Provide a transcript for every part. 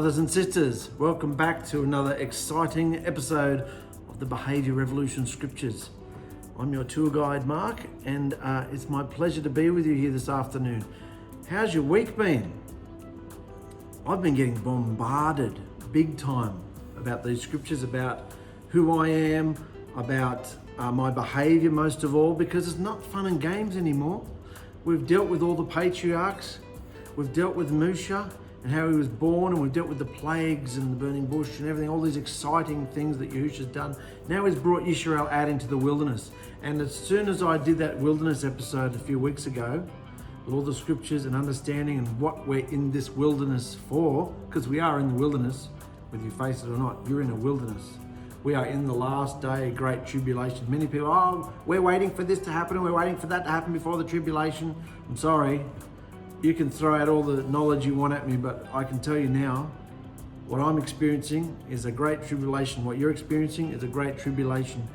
Brothers and sisters, welcome back to another exciting episode of the Behavior Revolution Scriptures. I'm your tour guide, Mark, and it's my pleasure to be with you here this afternoon. How's your week been? I've been getting bombarded big time about these scriptures, about who I am, about my behavior most of all, because it's not fun and games anymore. We've dealt with all the patriarchs, we've dealt with Moshe and how he was born, and we've dealt with the plagues and the burning bush and everything, all these exciting things that Yahushua's done. Now he's brought 𝔹𝕖𝕙𝕒𝕚 into the wilderness. And as soon as I did that wilderness episode a few weeks ago, with all the scriptures and understanding and what we're in this wilderness for, because we are in the wilderness, whether you face it or not, you're in a wilderness. We are in the last day, great tribulation. Many people, we're waiting for this to happen and we're waiting for that to happen before the tribulation. I'm sorry. You can throw out all the knowledge you want at me, but I can tell you now, what I'm experiencing is a great tribulation. What you're experiencing is a great tribulation,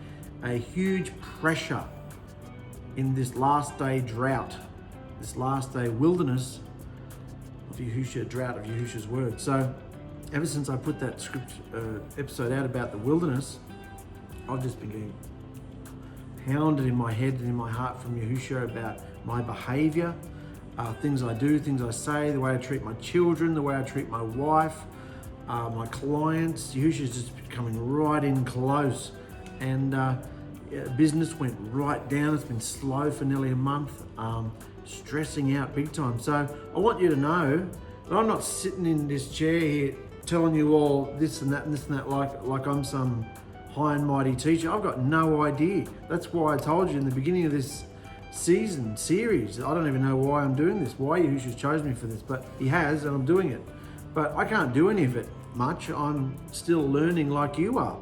a huge pressure in this last day drought, this last day wilderness of Yahushua, drought of Yahushua's word. So ever since I put that episode out about the wilderness, I've just been getting pounded in my head and in my heart from Yahushua about my behavior, things I do, things I say, the way I treat my children, the way I treat my wife, my clients. Yahushua's just coming right in close. And business went right down. It's been slow for nearly a month, stressing out big time. So I want you to know that I'm not sitting in this chair here telling you all this and that and this and that like I'm some high and mighty teacher. I've got no idea. That's why I told you in the beginning of this series, I don't even know why I'm doing this, why Yahushua chose me for this, but he has, and I'm doing it. But I can't do any of it much. I'm still learning like you are.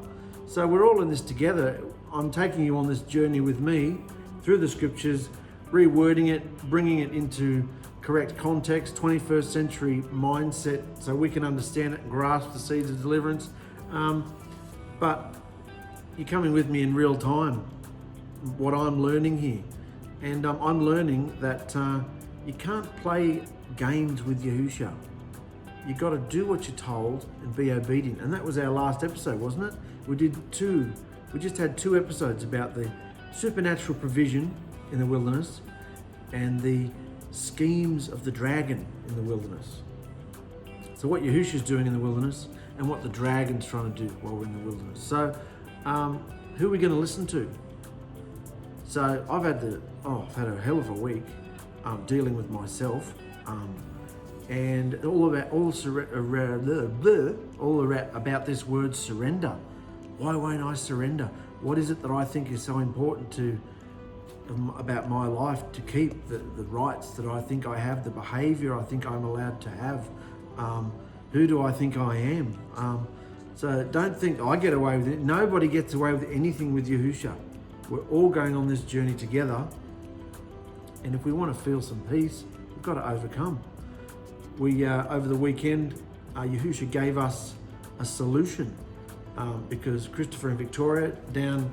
So we're all in this together. I'm taking you on this journey with me through the scriptures, rewording it, bringing it into correct context, 21st century mindset, so we can understand it and grasp the seeds of deliverance. But you're coming with me in real time, what I'm learning here. And I'm learning that you can't play games with Yahushua. You've got to do what you're told and be obedient. And that was our last episode, wasn't it? We just had two episodes about the supernatural provision in the wilderness and the schemes of the dragon in the wilderness. So what Yahushua's doing in the wilderness and what the dragon's trying to do while we're in the wilderness. So who are we going to listen to? So I've had a hell of a week dealing with myself and all about this word surrender. Why won't I surrender? What is it that I think is so important about my life to keep the rights that I think I have, the behavior I think I'm allowed to have? Who do I think I am? So don't think I get away with it. Nobody gets away with anything with Yahushua. We're all going on this journey together. And if we want to feel some peace, we've got to overcome. We, over the weekend, Yahushua gave us a solution because Christopher and Victoria down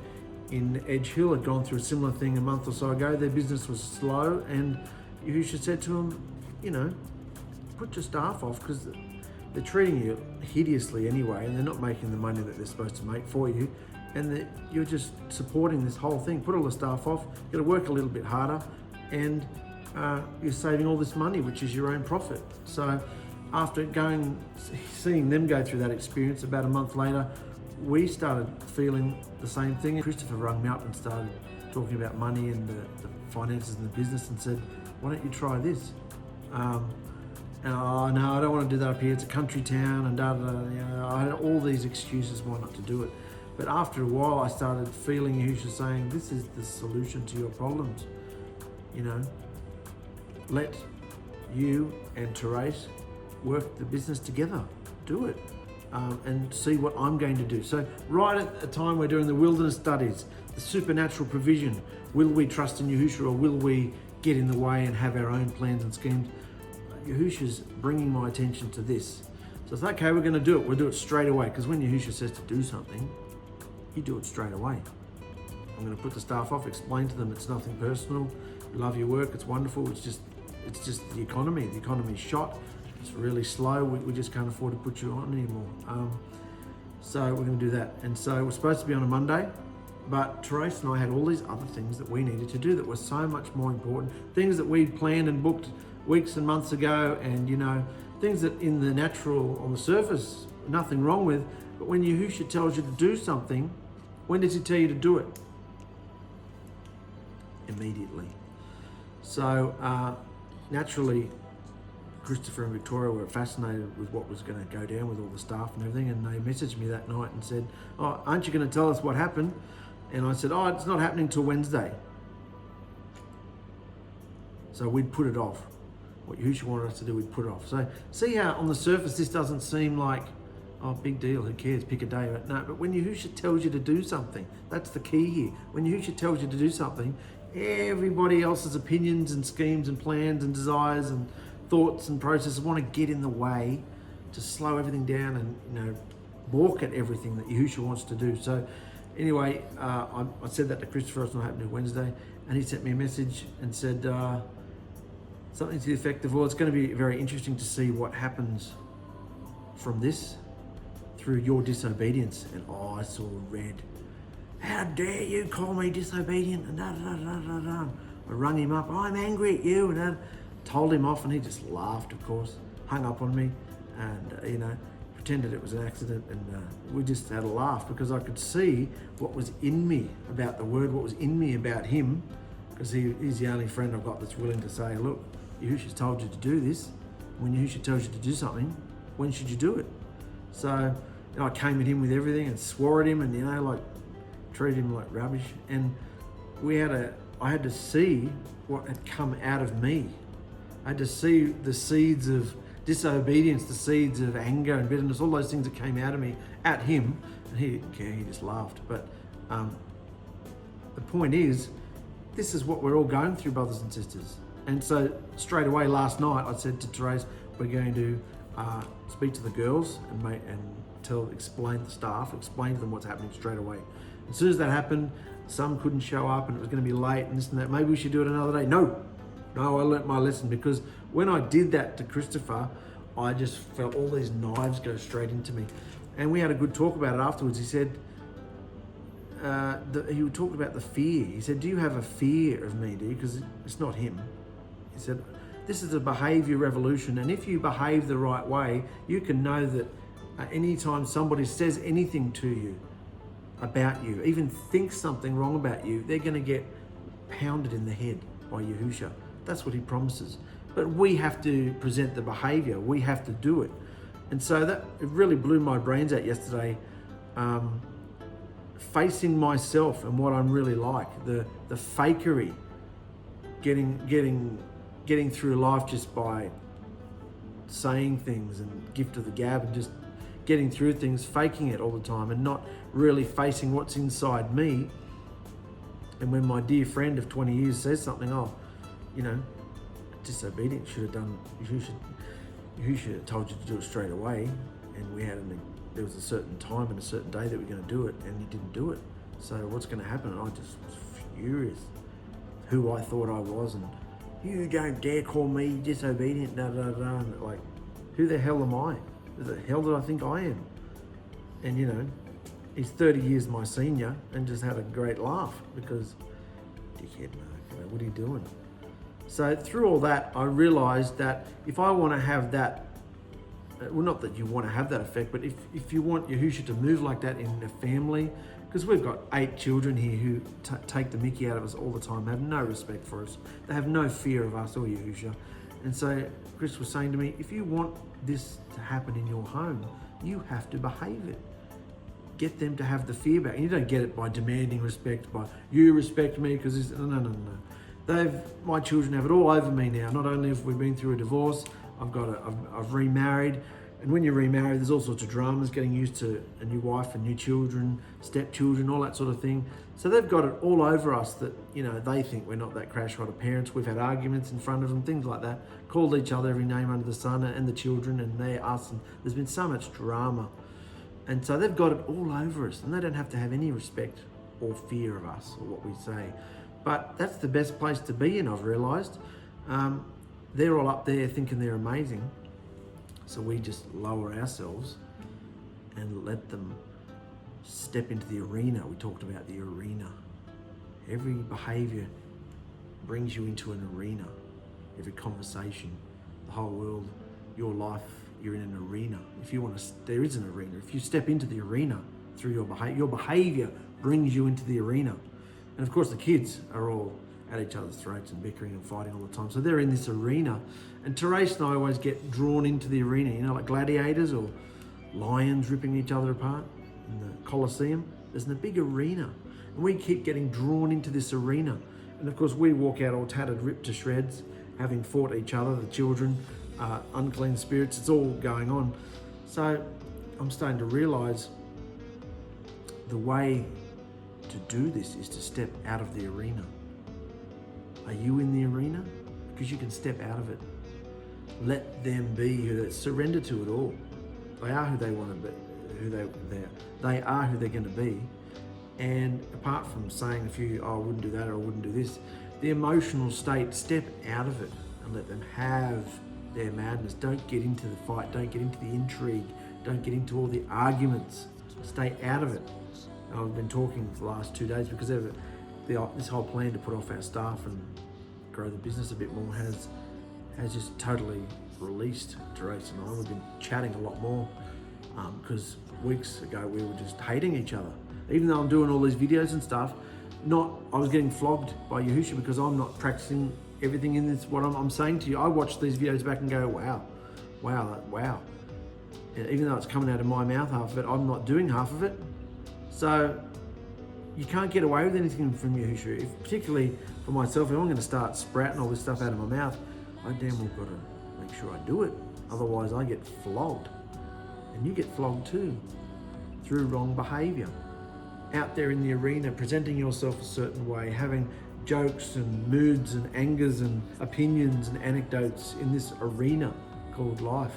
in Edge Hill had gone through a similar thing a month or so ago. Their business was slow, and Yahushua said to them, put your staff off because they're treating you hideously anyway, and they're not making the money that they're supposed to make for you, and you're just supporting this whole thing. Put all the staff off, you've got to work a little bit harder, and you're saving all this money, which is your own profit. So after seeing them go through that experience, about a month later, we started feeling the same thing. Christopher rang me up and started talking about money and the finances in the business and said, why don't you try this? And no, I don't want to do that up here. It's a country town and I had all these excuses why not to do it. But after a while, I started feeling Yahushua saying, this is the solution to your problems. Let you and Therese work the business together. Do it. And see what I'm going to do. So right at the time we're doing the wilderness studies, the supernatural provision, will we trust in Yahushua or will we get in the way and have our own plans and schemes? Yahushua's bringing my attention to this. So it's okay, we're going to do it. We'll do it straight away, because when Yahushua says to do something, you do it straight away. I'm going to put the staff off, explain to them it's nothing personal. We love your work, it's wonderful. It's just the economy. The economy's shot. it's really slow. We just can't afford to put you on anymore. So we're going to do that. And so it was supposed to be on a Monday, but Therese and I had all these other things that we needed to do that were so much more important. Things that we'd planned and booked weeks and months ago, and things that in the natural, on the surface, nothing wrong with. But when Yahushua tells you to do something, when does he tell you to do it? Immediately. So naturally, Christopher and Victoria were fascinated with what was going to go down with all the staff and everything, and they messaged me that night and said, "Oh, aren't you going to tell us what happened?" And I said, "Oh, it's not happening till Wednesday." So we'd put it off. What Yahushua wanted us to do, we'd put it off. So see how on the surface this doesn't seem like, oh, big deal, who cares, pick a day. No, but when Yahushua tells you to do something, that's the key here. When Yahushua tells you to do something, everybody else's opinions and schemes and plans and desires and thoughts and processes want to get in the way to slow everything down and balk at everything that Yahushua wants to do. So anyway, I said that to Christopher. It's not happening Wednesday, and he sent me a message and said something to the effect of, well, it's going to be very interesting to see what happens from this through your disobedience. And I saw red. How dare you call me disobedient? And I rung him up. I'm angry at you. And told him off, and he just laughed, of course, hung up on me, and pretended it was an accident, and we just had a laugh because I could see what was in me about the word, what was in me about him, because he's the only friend I've got that's willing to say, look, Yahushua's told you to do this. When Yahushua tells you to do something, when should you do it? So I came at him with everything and swore at him, and treated him like rubbish, and I had to see what had come out of me. I had to see the seeds of disobedience, the seeds of anger and bitterness, all those things that came out of me at him, and he didn't care, he just laughed. But the point is, this is what we're all going through, brothers and sisters. And so straight away last night, I said to Therese, we're going to speak to the girls and explain to the staff, explain to them what's happening straight away. As soon as that happened, some couldn't show up and it was going to be late and this and that. Maybe we should do it another day. No, I learnt my lesson, because when I did that to Christopher, I just felt all these knives go straight into me. And we had a good talk about it afterwards. He said, he talked about the fear. He said, do you have a fear of me, do you? Because it's not him. He said, this is a behavior revolution. And if you behave the right way, you can know that anytime somebody says anything to you about you, even thinks something wrong about you, they're going to get pounded in the head by Yahushua. That's what he promises. But we have to present the behavior. We have to do it. And so it really blew my brains out yesterday, facing myself and what I'm really like, the fakery, getting through life just by saying things and gift of the gab and just getting through things, faking it all the time and not really facing what's inside me. And when my dear friend of 20 years says something, disobedient, you should have told you to do it straight away. And there was a certain time and a certain day that we were going to do it, and you didn't do it. So what's going to happen? And I just was furious, who I thought I was, and you don't dare call me disobedient, and like, who the hell am I? Who the hell did I think I am? And he's 30 years my senior, and just had a great laugh because, dickhead, Mark, what are you doing? So through all that, I realized that if I want to have that, well, not that you want to have that effect, but if you want Yahushua to move like that in a family, because we've got 8 children here who take the mickey out of us all the time, have no respect for us, they have no fear of us or Yahushua. And so Chris was saying to me, if you want this to happen in your home, you have to behave it. Get them to have the fear back. And you don't get it by demanding respect, by you respect me, because no. My children have it all over me now. Not only have we been through a divorce, I've remarried, and when you remarry, there's all sorts of dramas, getting used to a new wife and new children, stepchildren, all that sort of thing. So they've got it all over us that, they think we're not that crash hot of parents. We've had arguments in front of them, things like that, called each other every name under the sun, and the children, and they're us, and there's been so much drama. And so they've got it all over us, and they don't have to have any respect or fear of us or what we say. But that's the best place to be in, I've realised. They're all up there thinking they're amazing. So we just lower ourselves and let them step into the arena. We talked about the arena. Every behavior brings you into an arena. Every conversation, the whole world, your life, you're in an arena. If you want to, there is an arena. If you step into the arena through your behavior brings you into the arena. And of course the kids are all at each other's throats and bickering and fighting all the time. So they're in this arena. And 𝗪𝗪 and I always get drawn into the arena, you know, like gladiators or lions ripping each other apart in the Colosseum. There's a big arena. And we keep getting drawn into this arena. And of course we walk out all tattered, ripped to shreds, having fought each other, the children, unclean spirits, it's all going on. So I'm starting to realize the way to do this is to step out of the arena. Are you in the arena? Because you can step out of it. Let them be who they surrender to it all. They are who they want to be, they are who they're going to be. And apart from saying a few, oh, I wouldn't do that or I wouldn't do this, the emotional state, step out of it and let them have their madness. Don't get into the fight, don't get into the intrigue, don't get into all the arguments. Stay out of it. And I've been talking for the last 2 days because this whole plan to put off our staff and grow the business a bit more has just totally released 𝗪𝗪 and I. We've been chatting a lot more because weeks ago we were just hating each other. Even though I'm doing all these videos and stuff, I was getting flogged by 𝗪𝗓 because I'm not practicing everything in this, what I'm saying to you. I watch these videos back and go, wow. And even though it's coming out of my mouth, half of it, I'm not doing half of it. So you can't get away with anything from 𝗪𝗓. Particularly for myself, if I'm going to start sprouting all this stuff out of my mouth, I damn well got to make sure I do it. Otherwise I get flogged. And you get flogged too, through wrong behavior. Out there in the arena, presenting yourself a certain way, having jokes and moods and angers and opinions and anecdotes in this arena called life.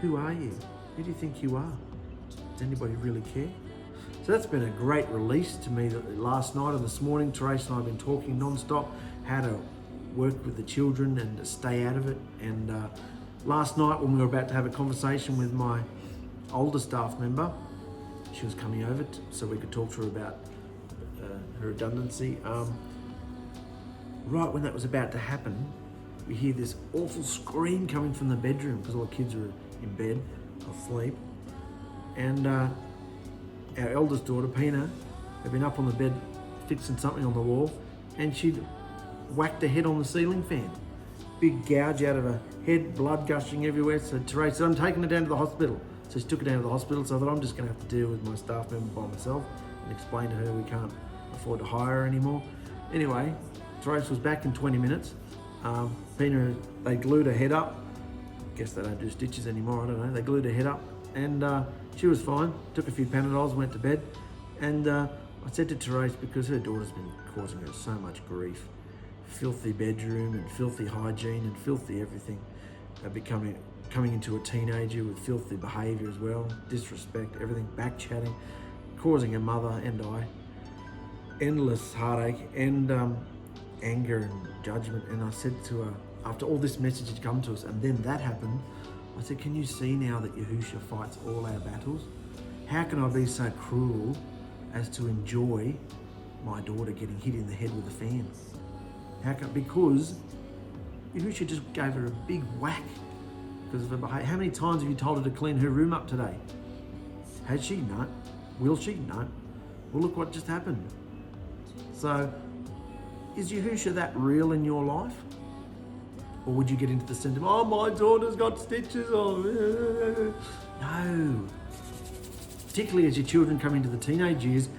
Who are you? Who do you think you are? Does anybody really care? So that's been a great release to me. Last night and this morning, 𝗪𝗪 and I have been talking non-stop how to work with the children and to stay out of it. And last night when we were about to have a conversation with my older staff member, she was coming over so we could talk to her about her redundancy. Right when that was about to happen, we hear this awful scream coming from the bedroom because all the kids are in bed, asleep. And our eldest daughter, Pina, had been up on the bed fixing something on the wall, and she'd whacked her head on the ceiling fan. Big gouge out of her head, blood gushing everywhere. So 𝗪𝗪 said, I'm taking her down to the hospital. So she took her down to the hospital, so that I'm just going to have to deal with my staff member by myself and explain to her we can't afford to hire her anymore. Anyway, 𝗪𝗪 was back in 20 minutes. Pina, they glued her head up. Guess they don't do stitches anymore, I don't know. They glued her head up and she was fine. Took a few Panadols, went to bed. And I said to 𝗪𝗪, because her daughter's been causing her so much grief, filthy bedroom and filthy hygiene and filthy everything, coming into a teenager with filthy behaviour as well, disrespect, everything, back-chatting, causing her mother and I endless heartache and anger and judgment. And I said to her, after all this message had come to us and then that happened, I said, can you see now that 𝗪𝗓 fights all our battles? How can I be so cruel as to enjoy my daughter getting hit in the head with a fan? Because 𝗪𝗓 just gave her a big whack because of her behaviour. How many times have you told her to clean her room up today? Has she? No. Will she? No. Well, look what just happened. So, is 𝗪𝗓 that real in your life? Or would you get into the sentiment, oh, my daughter's got stitches on? No. Particularly as your children come into the teenage years,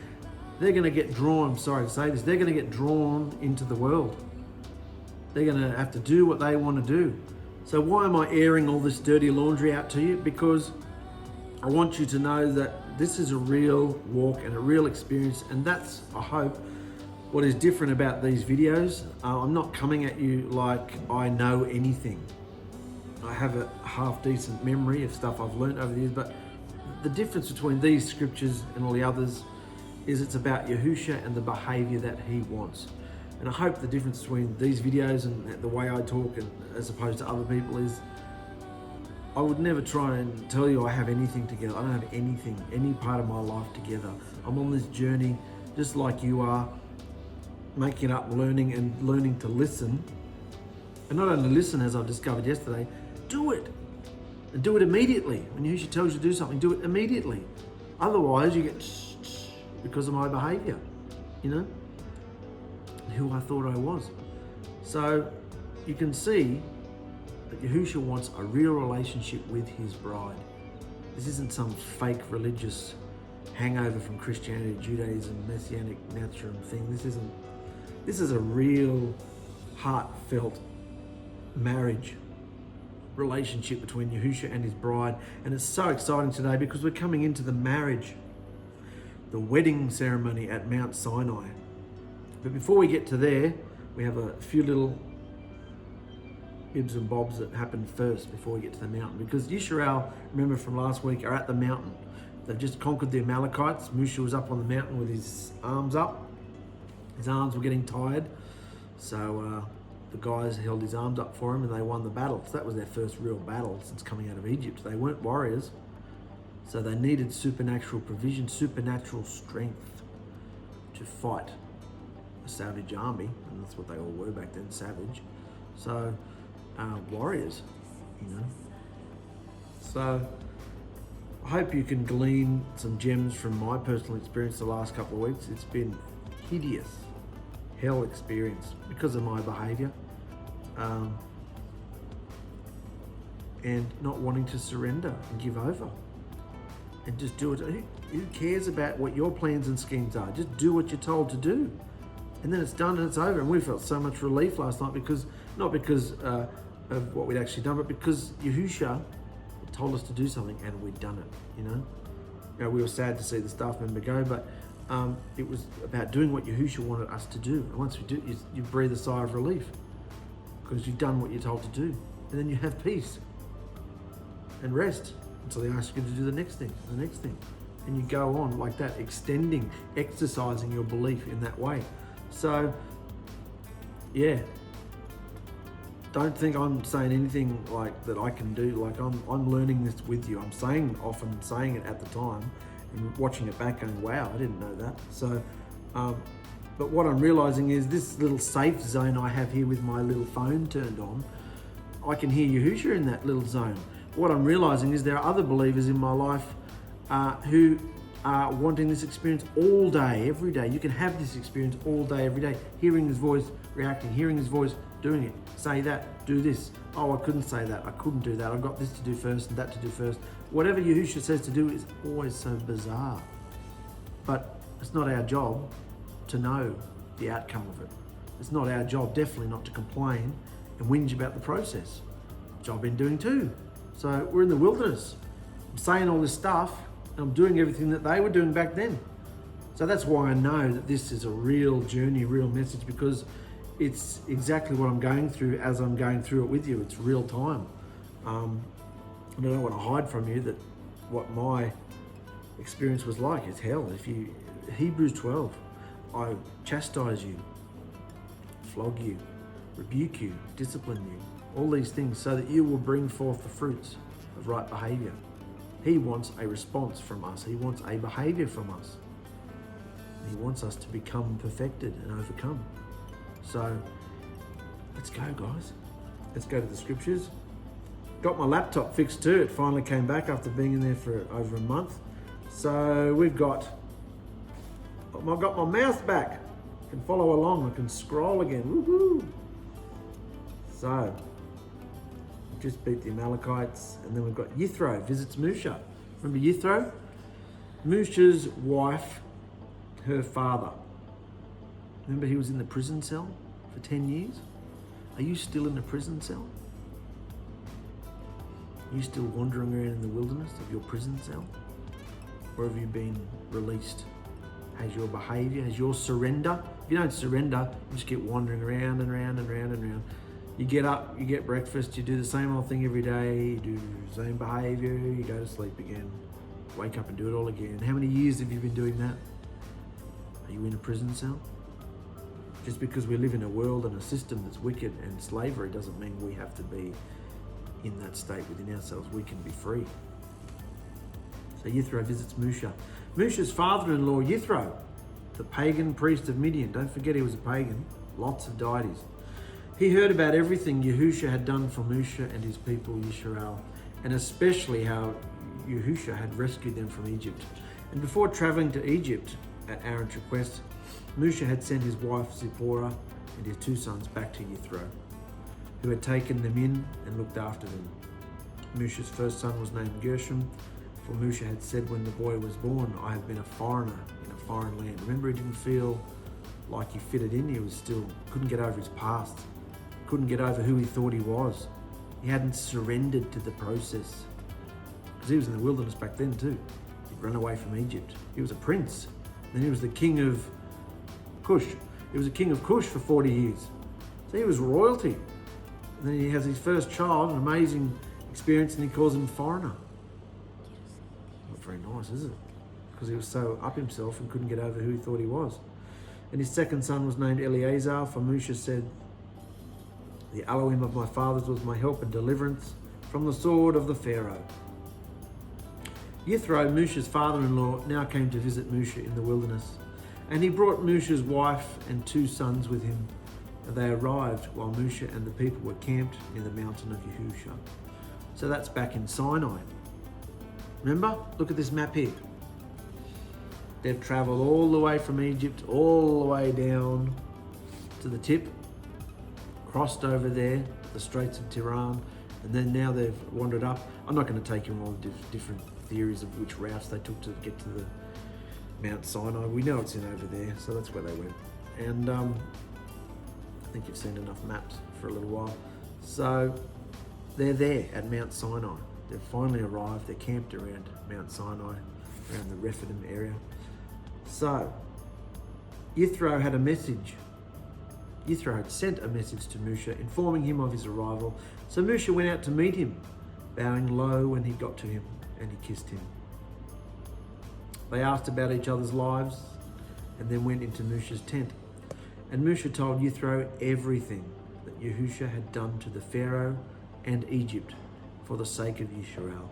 they're going to get drawn, I'm sorry to say this, they're going to get drawn into the world. They're going to have to do what they want to do. So why am I airing all this dirty laundry out to you? Because I want you to know that this is a real walk and a real experience, and that's, I hope, what is different about these videos. I'm not coming at you like I know anything. I have a half decent memory of stuff I've learned over the years, but the difference between these scriptures and all the others is it's about 𝗪𝗓 and the behavior that he wants. And I hope the difference between these videos and the way I talk and as opposed to other people is I would never try and tell you I have anything together. I don't have anything, any part of my life together. I'm on this journey just like you are, making up, learning to listen. And not only listen, as I've discovered yesterday, do it. And do it immediately. When Yahusha tells you to do something, do it immediately. Otherwise, you get because of my behavior, who I thought I was. So you can see that Yahusha wants a real relationship with his bride. This isn't some fake religious hangover from Christianity, Judaism, Messianic Natural thing. This is a real heartfelt marriage relationship between Yahusha and his bride. And it's so exciting today because we're coming into the marriage, the wedding ceremony at Mount Sinai. But before we get to there, we have a few little bibs and bobs that happen first before we get to the mountain. Because Yisrael, remember from last week, are at the mountain. They've just conquered the Amalekites. Moshe was up on the mountain with his arms up. His arms were getting tired. So the guys held his arms up for him and they won the battle. So that was their first real battle since coming out of Egypt. They weren't warriors. So they needed supernatural provision, supernatural strength to fight a savage army. And that's what they all were back then, savage. So warriors, So I hope you can glean some gems from my personal experience the last couple of weeks. It's been hideous hell experience because of my behavior and not wanting to surrender and give over and just do it. Who cares about what your plans and schemes are? Just do what you're told to do, and then it's done and it's over. And we felt so much relief last night because not because of what we'd actually done, but because Yahusha told us to do something and we'd done it. We were sad to see the staff member go, but it was about doing what Yahusha wanted us to do. And once we do, you breathe a sigh of relief because you've done what you're told to do, and then you have peace and rest until they ask you to do the next thing, and you go on like that, exercising your belief in that way. So, yeah. Don't think I'm saying anything like that I can do. Like I'm learning this with you. I'm often saying it at the time and watching it back going, wow, I didn't know that. So, but what I'm realizing is this little safe zone I have here with my little phone turned on, I can hear Yahusha in that little zone. What I'm realizing is there are other believers in my life who are wanting this experience all day, every day. You can have this experience all day, every day, hearing his voice, reacting, hearing his voice, doing it. Say that, do this. Oh, I couldn't say that. I couldn't do that. I've got this to do first and that to do first. Whatever Yahusha says to do is always so bizarre. But it's not our job to know the outcome of it. It's not our job, definitely not to complain and whinge about the process, which I've been doing too. So we're in the wilderness. I'm saying all this stuff and I'm doing everything that they were doing back then. So that's why I know that this is a real journey, real message, because it's exactly what I'm going through as I'm going through it with you. It's real time. I don't want to hide from you that what my experience was like. It's hell. Hebrews 12, I chastise you, flog you, rebuke you, discipline you, all these things so that you will bring forth the fruits of right behavior. He wants a response from us. He wants a behavior from us. He wants us to become perfected and overcome. So let's go, guys. Let's go to the scriptures. Got my laptop fixed too. It finally came back after being in there for over a month. So I've got my mouse back. I can follow along. I can scroll again. Woohoo! So just beat the Amalekites, and then we've got Yithro visits Musha. Remember Yithro? Musha's wife, her father. Remember he was in the prison cell for 10 years? Are you still in the prison cell? Are you still wandering around in the wilderness of your prison cell? Or have you been released? Has your behavior, has your surrender? If you don't surrender, you just get wandering around and around and around and around. You get up, you get breakfast, you do the same old thing every day, you do the same behavior, you go to sleep again, wake up and do it all again. How many years have you been doing that? Are you in a prison cell? Just because we live in a world and a system that's wicked and slavery doesn't mean we have to be in that state within ourselves, we can be free. So 𝗧𝗧 visits 𝗪𝗓. 𝗪𝗓's father-in-law, 𝗧𝗧, the pagan priest of Midian, don't forget he was a pagan, lots of deities. He heard about everything 𝗪𝗓 had done for 𝗪𝗓 and his people Yisrael, and especially how 𝗪𝗓 had rescued them from Egypt. And before traveling to Egypt at Aaron's request, 𝗪𝗓 had sent his wife Zipporah and his 2 sons back to 𝗧𝗧, who had taken them in and looked after them. 𝗪𝗓's first son was named Gershom, for 𝗪𝗓 had said when the boy was born, I have been a foreigner in a foreign land. Remember, he didn't feel like he fitted in. He was still, couldn't get over his past, couldn't get over who he thought he was. He hadn't surrendered to the process. Because he was in the wilderness back then too. He'd run away from Egypt. He was a prince. Then he was the king of Cush. He was a king of Cush for 40 years. So he was royalty. And then he has his first child, an amazing experience, and he calls him foreigner. Not very nice, is it? Because he was so up himself and couldn't get over who he thought he was. And his second son was named Eleazar, for 𝗪𝗓 said, the Elohim of my fathers was my help and deliverance from the sword of the Pharaoh. 𝗧𝗧, 𝗪𝗓's father-in-law, now came to visit 𝗪𝗓 in the wilderness. And he brought 𝗪𝗓's wife and 2 sons with him. And they arrived while 𝗪𝗓 and the people were camped near the mountain of Yehusha. So that's back in Sinai. Remember? Look at this map here. They've traveled all the way from Egypt, all the way down to the tip, crossed over there, the Straits of Tiran, and then now they've wandered up. I'm not going to take you on all the different theories of which routes they took to get to the Mount Sinai. We know it's in over there, so that's where they went. And I think you've seen enough maps for a little while. So they're there at Mount Sinai. They've finally arrived. They're camped around Mount Sinai, around the Rephidim area. So 𝗧𝗧 had a message. 𝗧𝗧 had sent a message to 𝗪𝗓 informing him of his arrival. So 𝗪𝗓 went out to meet him, bowing low when he got to him, and he kissed him. They asked about each other's lives and then went into 𝗪𝗓's tent. And 𝗪𝗓 told 𝗧𝗧 everything that Yehusha had done to the Pharaoh and Egypt for the sake of Yisrael.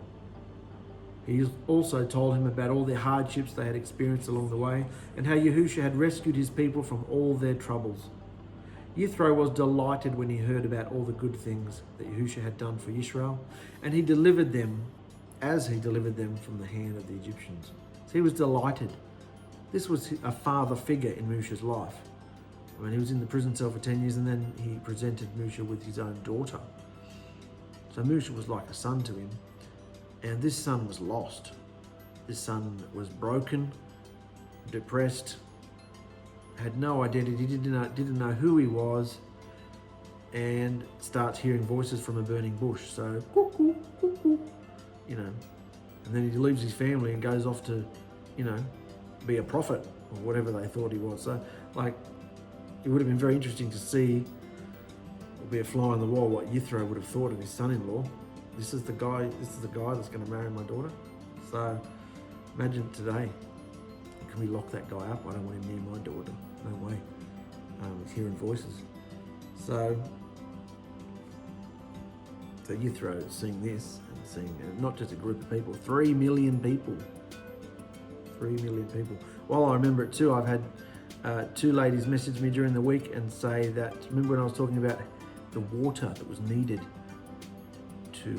He also told him about all the hardships they had experienced along the way and how Yehusha had rescued his people from all their troubles. 𝗧𝗧 was delighted when he heard about all the good things that Yehusha had done for Yisrael, and he delivered them as he delivered them from the hand of the Egyptians. So he was delighted. This was a father figure in 𝗪𝗓's life. I mean, he was in the prison cell for 10 years, and then he presented 𝗪𝗓 with his own daughter. So 𝗪𝗓 was like a son to him, and this son was lost. This son was broken, depressed, had no identity, didn't know who he was, and starts hearing voices from a burning bush. So, cuckoo, cuckoo, you know, and then he leaves his family and goes off to, you know, be a prophet or whatever they thought he was. So, like, it would have been very interesting to see, or be a fly on the wall, what 𝗧𝗧 would have thought of his son-in-law. This is the guy that's going to marry my daughter. So, imagine today, can we lock that guy up? I don't want him near my daughter. No way. He's hearing voices. So 𝗧𝗧 is seeing this and seeing not just a group of people, 3 million people. 3 million people. While I remember it too, I've had 2 ladies message me during the week and say that, remember when I was talking about the water that was needed to,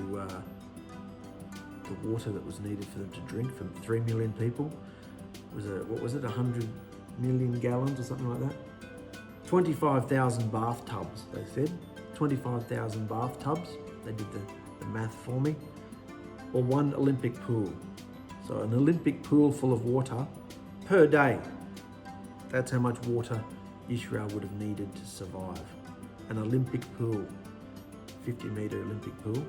the water that was needed for them to drink for 3 million people? What was it, 100 million gallons or something like that? 25,000 bathtubs, they said. 25,000 bathtubs. They did the math for me. Or 1 Olympic pool. So an Olympic pool full of water per day. That's how much water Israel would have needed to survive. An Olympic pool, 50-meter Olympic pool,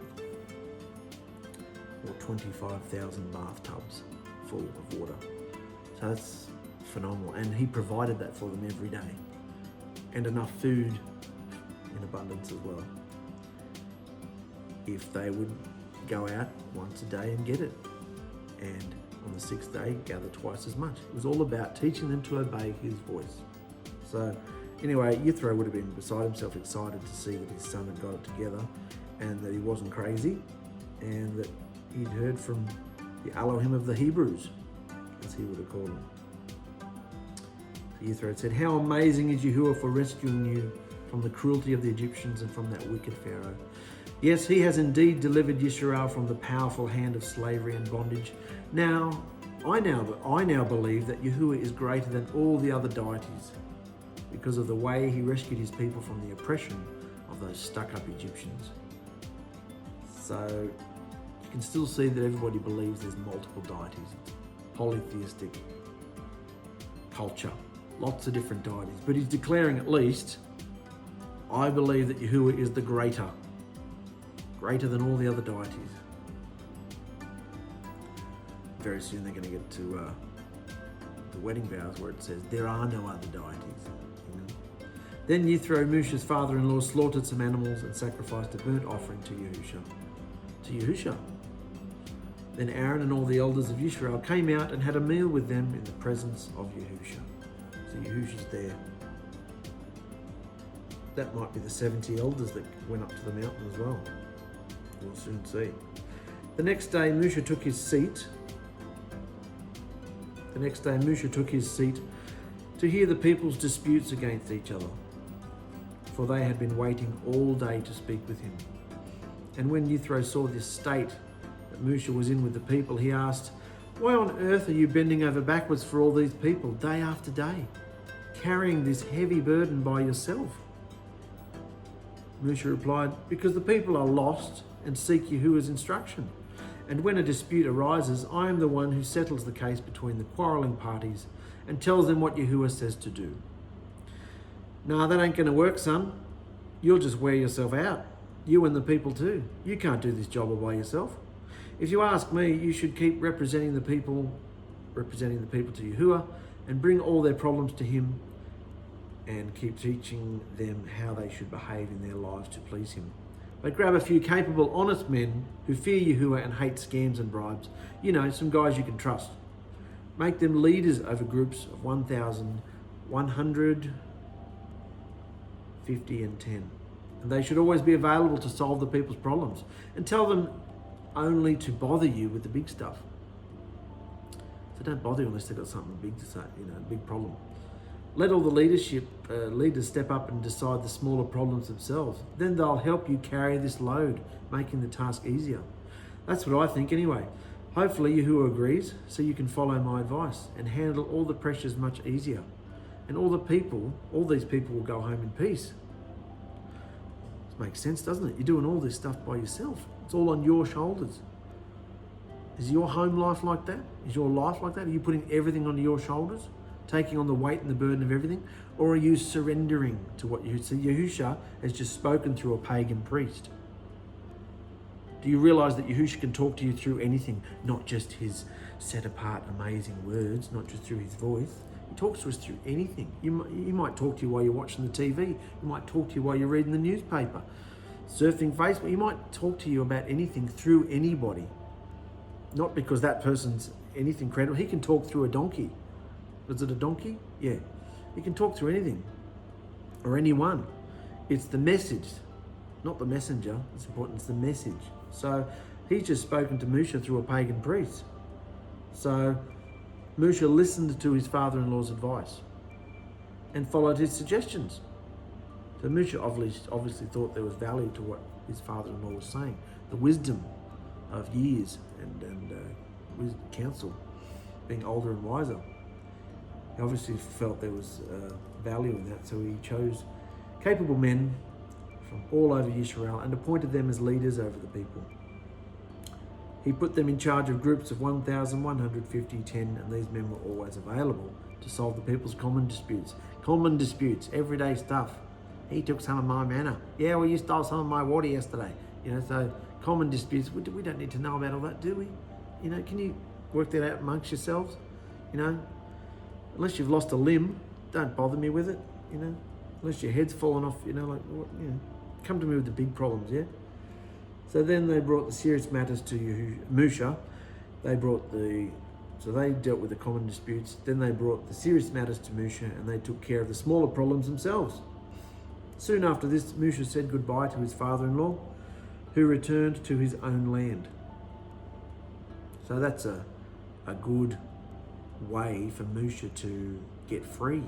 or 25,000 bathtubs full of water. So that's phenomenal. And he provided that for them every day. And enough food in abundance as well. If they would go out once a day and get it. And on the 6th day, gather twice as much. It was all about teaching them to obey his voice. So anyway, 𝗧𝗧 would have been beside himself, excited to see that his son had got it together. and that he wasn't crazy, and that he'd heard from the Elohim of the Hebrews, as he would have called him. So Jethro had said, "How amazing is Yahuwah for rescuing you from the cruelty of the Egyptians and from that wicked Pharaoh. Yes, he has indeed delivered Yisrael from the powerful hand of slavery and bondage. I now believe that Yahuwah is greater than all the other deities because of the way he rescued his people from the oppression of those stuck-up Egyptians." So you can still see that everybody believes there's multiple deities. It's polytheistic culture, lots of different deities. But he's declaring, at least, I believe that Yahuwah is the greater than all the other deities. Very soon they're going to get to the wedding vows where it says there are no other deities. Then Jethro, Musha's father-in-law, slaughtered some animals and sacrificed a burnt offering to Yahusha. Then Aaron and all the elders of Israel came out and had a meal with them in the presence of Yahusha. So Yahusha's there. That might be the 70 elders that went up to the mountain as well. We'll soon see. The next day, Musha took his seat to hear the people's disputes against each other, for they had been waiting all day to speak with him. And when Jethro saw this state that Musha was in with the people, he asked, "Why on earth are you bending over backwards for all these people, day after day, carrying this heavy burden by yourself?" Musha replied, "Because the people are lost and seek Yahuwah's instruction. And when a dispute arises, I am the one who settles the case between the quarreling parties and tells them what Yahuwah says to do." "Nah, that ain't going to work, son. You'll just wear yourself out. You and the people too. You can't do this job all by yourself. If you ask me, you should keep representing the people to Yahuwah and bring all their problems to him and keep teaching them how they should behave in their lives to please him. But grab a few capable, honest men who fear Yahuwah and hate scams and bribes. Some guys you can trust. Make them leaders over groups of 1,150 and 10. And they should always be available to solve the people's problems. And tell them only to bother you with the big stuff. So don't bother you unless they've got something big to say, a big problem. Let all the leaders step up and decide the smaller problems themselves. Then they'll help you carry this load, making the task easier. That's what I think anyway. Hopefully Yahuwah agrees, so you can follow my advice and handle all the pressures much easier. And all these people will go home in peace. This makes sense, doesn't it? You're doing all this stuff by yourself. It's all on your shoulders. Is your home life like that? Is your life like that? Are you putting everything onto your shoulders? Taking on the weight and the burden of everything? Or are you surrendering to what Yahusha has just spoken through a pagan priest? Do you realize that Yahusha can talk to you through anything, not just his set apart amazing words, not just through his voice? He talks to us through anything. He might talk to you while you're watching the TV. He might talk to you while you're reading the newspaper, surfing Facebook. He might talk to you about anything through anybody. Not because that person's anything credible. He can talk through a donkey. Was it a donkey? Yeah. He can talk through anything or anyone. It's the message, not the messenger. It's important. It's the message. So he's just spoken to Musha through a pagan priest. So Musha listened to his father-in-law's advice and followed his suggestions. So Musha obviously thought there was value to what his father-in-law was saying, the wisdom of years and counsel, being older and wiser. He obviously felt there was value in that, so he chose capable men from all over Israel and appointed them as leaders over the people. He put them in charge of groups of 1,150, 10, and these men were always available to solve the people's common disputes, everyday stuff. He took some of my manna. Yeah, well, you stole some of my water yesterday. So common disputes, we don't need to know about all that, do we? Can you work that out amongst yourselves? Unless you've lost a limb, don't bother me with it, Unless your head's fallen off, come to me with the big problems, yeah? So then they brought the serious matters to Musha. They dealt with the common disputes. Then they brought the serious matters to Musha and they took care of the smaller problems themselves. Soon after this, Musha said goodbye to his father-in-law, who returned to his own land. So that's a good way for Musha to get free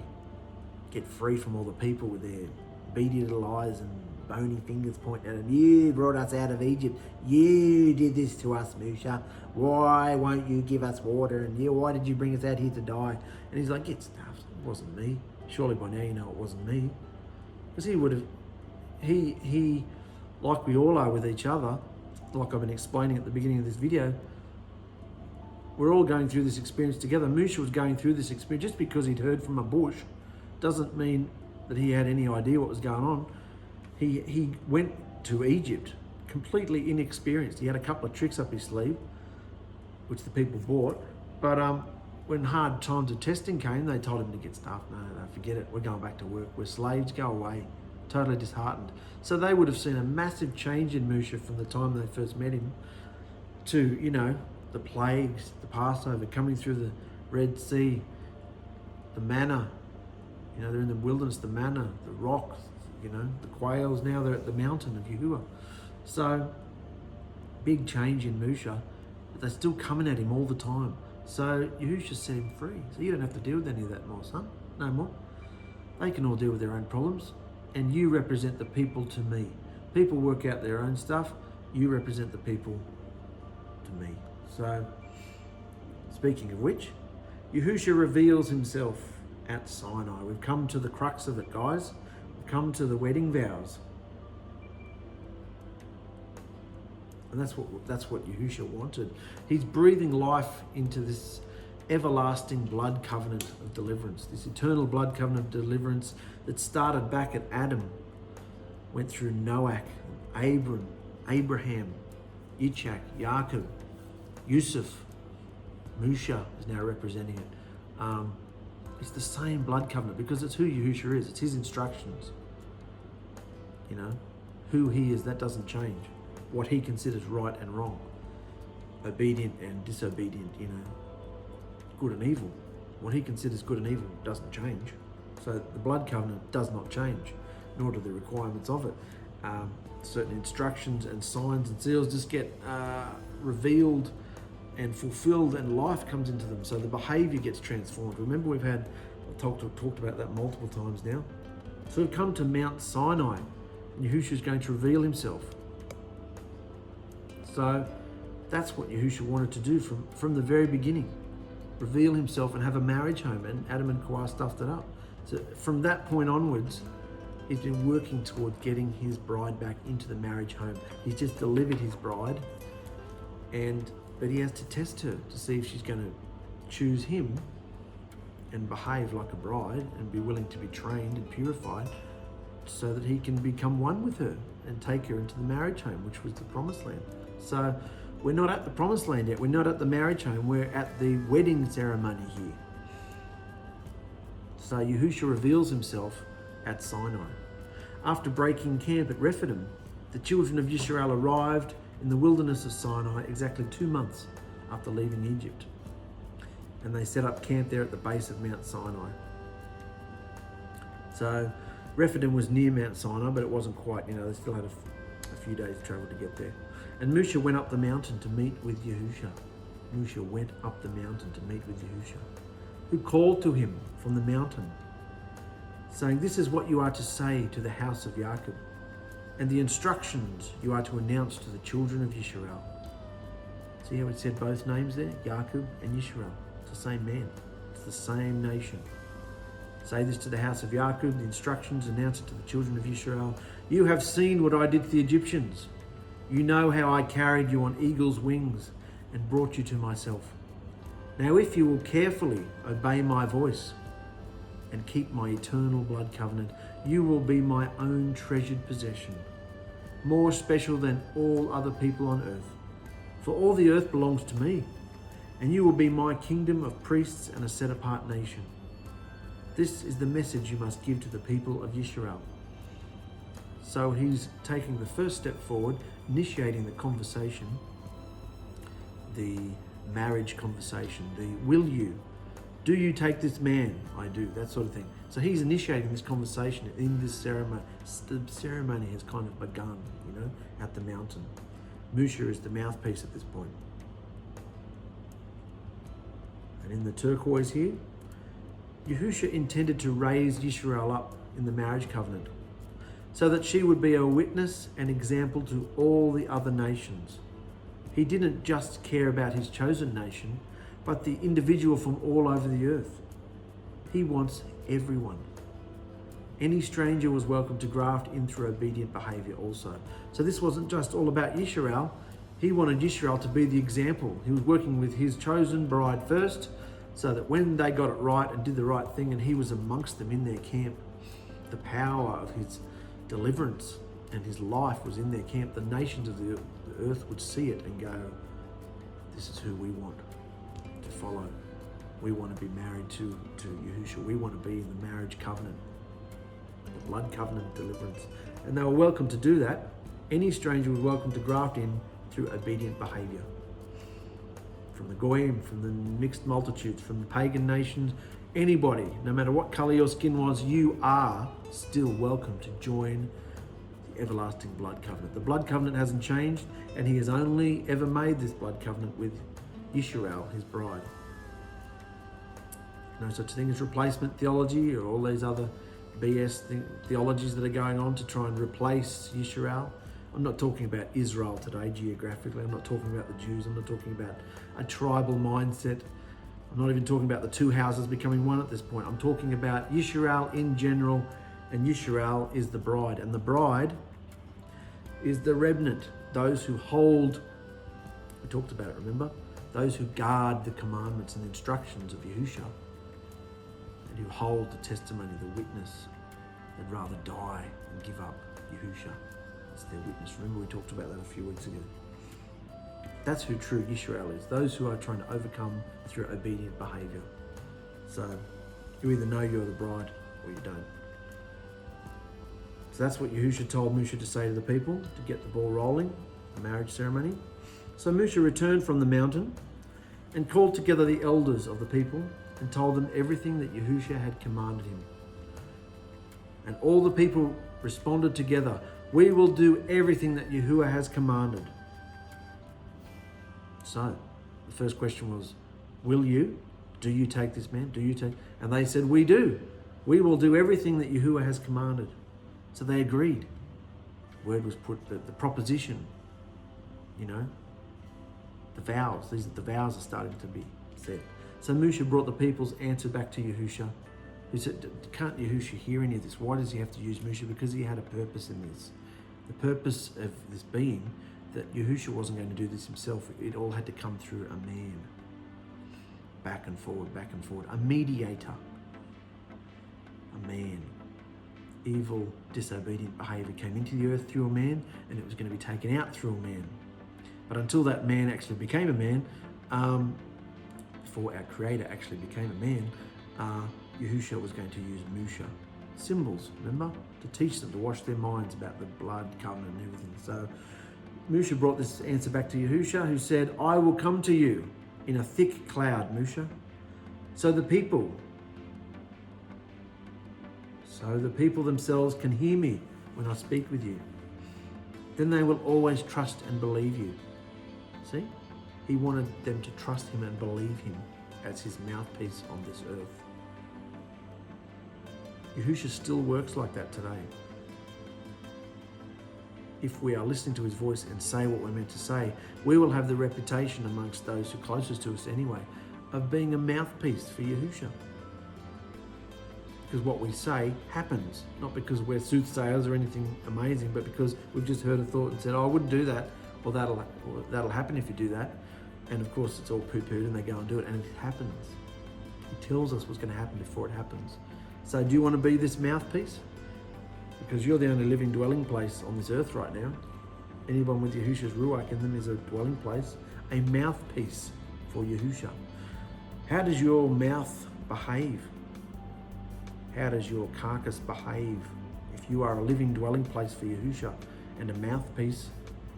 from all the people with their beady little eyes and bony fingers pointing at him. You brought us out of Egypt. You did this to us, Musha. Why won't you give us water? And why did you bring us out here to die? And he's like, get stuffed. It wasn't me. Surely by now you know it wasn't me. Because he would have, he, like we all are with each other, like I've been explaining at the beginning of this video, we're all going through this experience together. Musha was going through this experience. Just because he'd heard from a bush doesn't mean that he had any idea what was going on. He went to Egypt completely inexperienced. He had a couple of tricks up his sleeve, which the people bought. But when hard times of testing came, they told him to get stuffed. No, forget it. We're going back to work. We're slaves. Go away. Totally disheartened. So they would have seen a massive change in Musha from the time they first met him to, the plagues, the Passover, coming through the Red Sea, the manna. They're in the wilderness, the manna, the rocks, the quails. Now they're at the mountain of Yahuwah. So, big change in Musha, but they're still coming at him all the time. So Yahushua set him free. So you don't have to deal with any of that more, son. No more. They can all deal with their own problems. And you represent the people to me. People work out their own stuff. You represent the people to me. So, speaking of which, Yahushua reveals himself at Sinai. We've come to the crux of it, guys. We've come to the wedding vows. And that's what Yahushua wanted. He's breathing life into this everlasting blood covenant of deliverance, this eternal blood covenant of deliverance that started back at Adam, went through Noach, Abraham, Yitzhak, Yaakov, Yusuf, Musha is now representing it. It's the same blood covenant because it's who Yahushua is. It's his instructions. Who he is, that doesn't change. What he considers right and wrong, obedient and disobedient, good and evil. What he considers good and evil doesn't change. So the blood covenant does not change, nor do the requirements of it. Certain instructions and signs and seals just get revealed and fulfilled, and life comes into them. So the behavior gets transformed. Remember, I've talked about that multiple times now. So we've come to Mount Sinai, and Yahushua is going to reveal himself. So that's what Yahushua wanted to do from the very beginning. Reveal himself and have a marriage home, and Adam and Kawah stuffed it up. So from that point onwards, he's been working toward getting his bride back into the marriage home. He's just delivered his bride, but he has to test her to see if she's going to choose him and behave like a bride and be willing to be trained and purified so that he can become one with her and take her into the marriage home, which was the promised land. So we're not at the promised land yet. We're not at the marriage home. We're at the wedding ceremony here. So Yahushua reveals himself at Sinai. After breaking camp at Rephidim, the children of Yisrael arrived in the wilderness of Sinai exactly 2 months after leaving Egypt. And they set up camp there at the base of Mount Sinai. So Rephidim was near Mount Sinai, but it wasn't quite, they still had a few days travel to get there. And Musha went up the mountain to meet with Yahushua. Musha went up the mountain to meet with Yahushua, who called to him from the mountain, saying, "This is what you are to say to the house of Yaakov, and the instructions you are to announce to the children of Yisrael." See how it said both names there? Yaakov and Yisrael. It's the same man. It's the same nation. Say this to the house of Yaakov, the instructions, announce it to the children of Yisrael. You have seen what I did to the Egyptians. You know how I carried you on eagle's wings and brought you to myself. Now if you will carefully obey my voice and keep my eternal blood covenant, you will be my own treasured possession, more special than all other people on earth. For all the earth belongs to me, and you will be my kingdom of priests and a set-apart nation. This is the message you must give to the people of Yisrael. So he's taking the first step forward, initiating the conversation, the marriage conversation, the will you, do you take this man? I do, that sort of thing. So he's initiating this conversation in this ceremony. The ceremony has kind of begun, at the mountain. Moshe is the mouthpiece at this point. And in the turquoise here, Yehusha intended to raise Yisrael up in the marriage covenant so that she would be a witness and example to all the other nations. He didn't just care about his chosen nation, but the individual from all over the earth. He wants everyone. Any stranger was welcome to graft in through obedient behavior also. So this wasn't just all about Yisrael. He wanted Yisrael to be the example. He was working with his chosen bride first, so that when they got it right and did the right thing and he was amongst them in their camp, the power of his deliverance and his life was in their camp, the nations of the earth would see it and go, this is who we want to follow. We want to be married to Yehusha. We want to be in the marriage covenant, the blood covenant of deliverance. And they were welcome to do that. Any stranger was welcome to graft in through obedient behavior. From the Goyim, from the mixed multitudes, from the pagan nations, anybody, no matter what colour your skin was, you are still welcome to join the everlasting blood covenant. The blood covenant hasn't changed, and he has only ever made this blood covenant with Yisrael, his bride. No such thing as replacement theology or all these other BS theologies that are going on to try and replace Yisrael. I'm not talking about Israel today geographically. I'm not talking about the Jews. I'm not talking about a tribal mindset. I'm not even talking about the two houses becoming one at this point. I'm talking about Yisrael in general, and Yisrael is the bride. And the bride is the remnant, those who hold, we talked about it, remember? Those who guard the commandments and the instructions of Yehusha, and who hold the testimony, the witness, they'd rather die than give up Yehusha. That's their witness. Remember, we talked about that a few weeks ago. That's who true Yisrael is. Those who are trying to overcome through obedient behavior. So you either know you're the bride or you don't. So that's what Yehusha told Moshe to say to the people to get the ball rolling, the marriage ceremony. So Moshe returned from the mountain and called together the elders of the people and told them everything that Yehusha had commanded him. And all the people responded together, "We will do everything that Yahuwah has commanded." So, the first question was, will you? Do you take this man? Do you take? And they said, we do. We will do everything that Yahuwah has commanded. So they agreed. Word was put, the proposition, the vows. The vows are starting to be said. So Moshe brought the people's answer back to Yehusha, who said, can't Yehusha hear any of this? Why does he have to use Moshe? Because he had a purpose in this. The purpose of this being that Yehusha wasn't going to do this himself. It all had to come through a man. Back and forward, a mediator. A man. Evil, disobedient behaviour came into the earth through a man, and it was going to be taken out through a man. But until that man actually became a man, before our Creator actually became a man, Yehusha was going to use Moshe. Symbols, remember? To teach them, to wash their minds about the blood covenant and everything. So Moshe brought this answer back to Yehusha, who said, I will come to you in a thick cloud, Moshe. So the people themselves can hear me when I speak with you. Then they will always trust and believe you. See? He wanted them to trust him and believe him as his mouthpiece on this earth. Yehusha still works like that today. If we are listening to his voice and say what we're meant to say, we will have the reputation amongst those who are closest to us anyway, of being a mouthpiece for Yehusha. Because what we say happens, not because we're soothsayers or anything amazing, but because we've just heard a thought and said, oh, I wouldn't do that, or that'll happen if you do that. And of course it's all poo-pooed and they go and do it, and it happens. He tells us what's going to happen before it happens. So do you want to be this mouthpiece? Because you're the only living dwelling place on this earth right now. Anyone with Yehusha's Ruach in them is a dwelling place, a mouthpiece for Yehusha. How does your mouth behave? How does your carcass behave? If you are a living dwelling place for Yehusha and a mouthpiece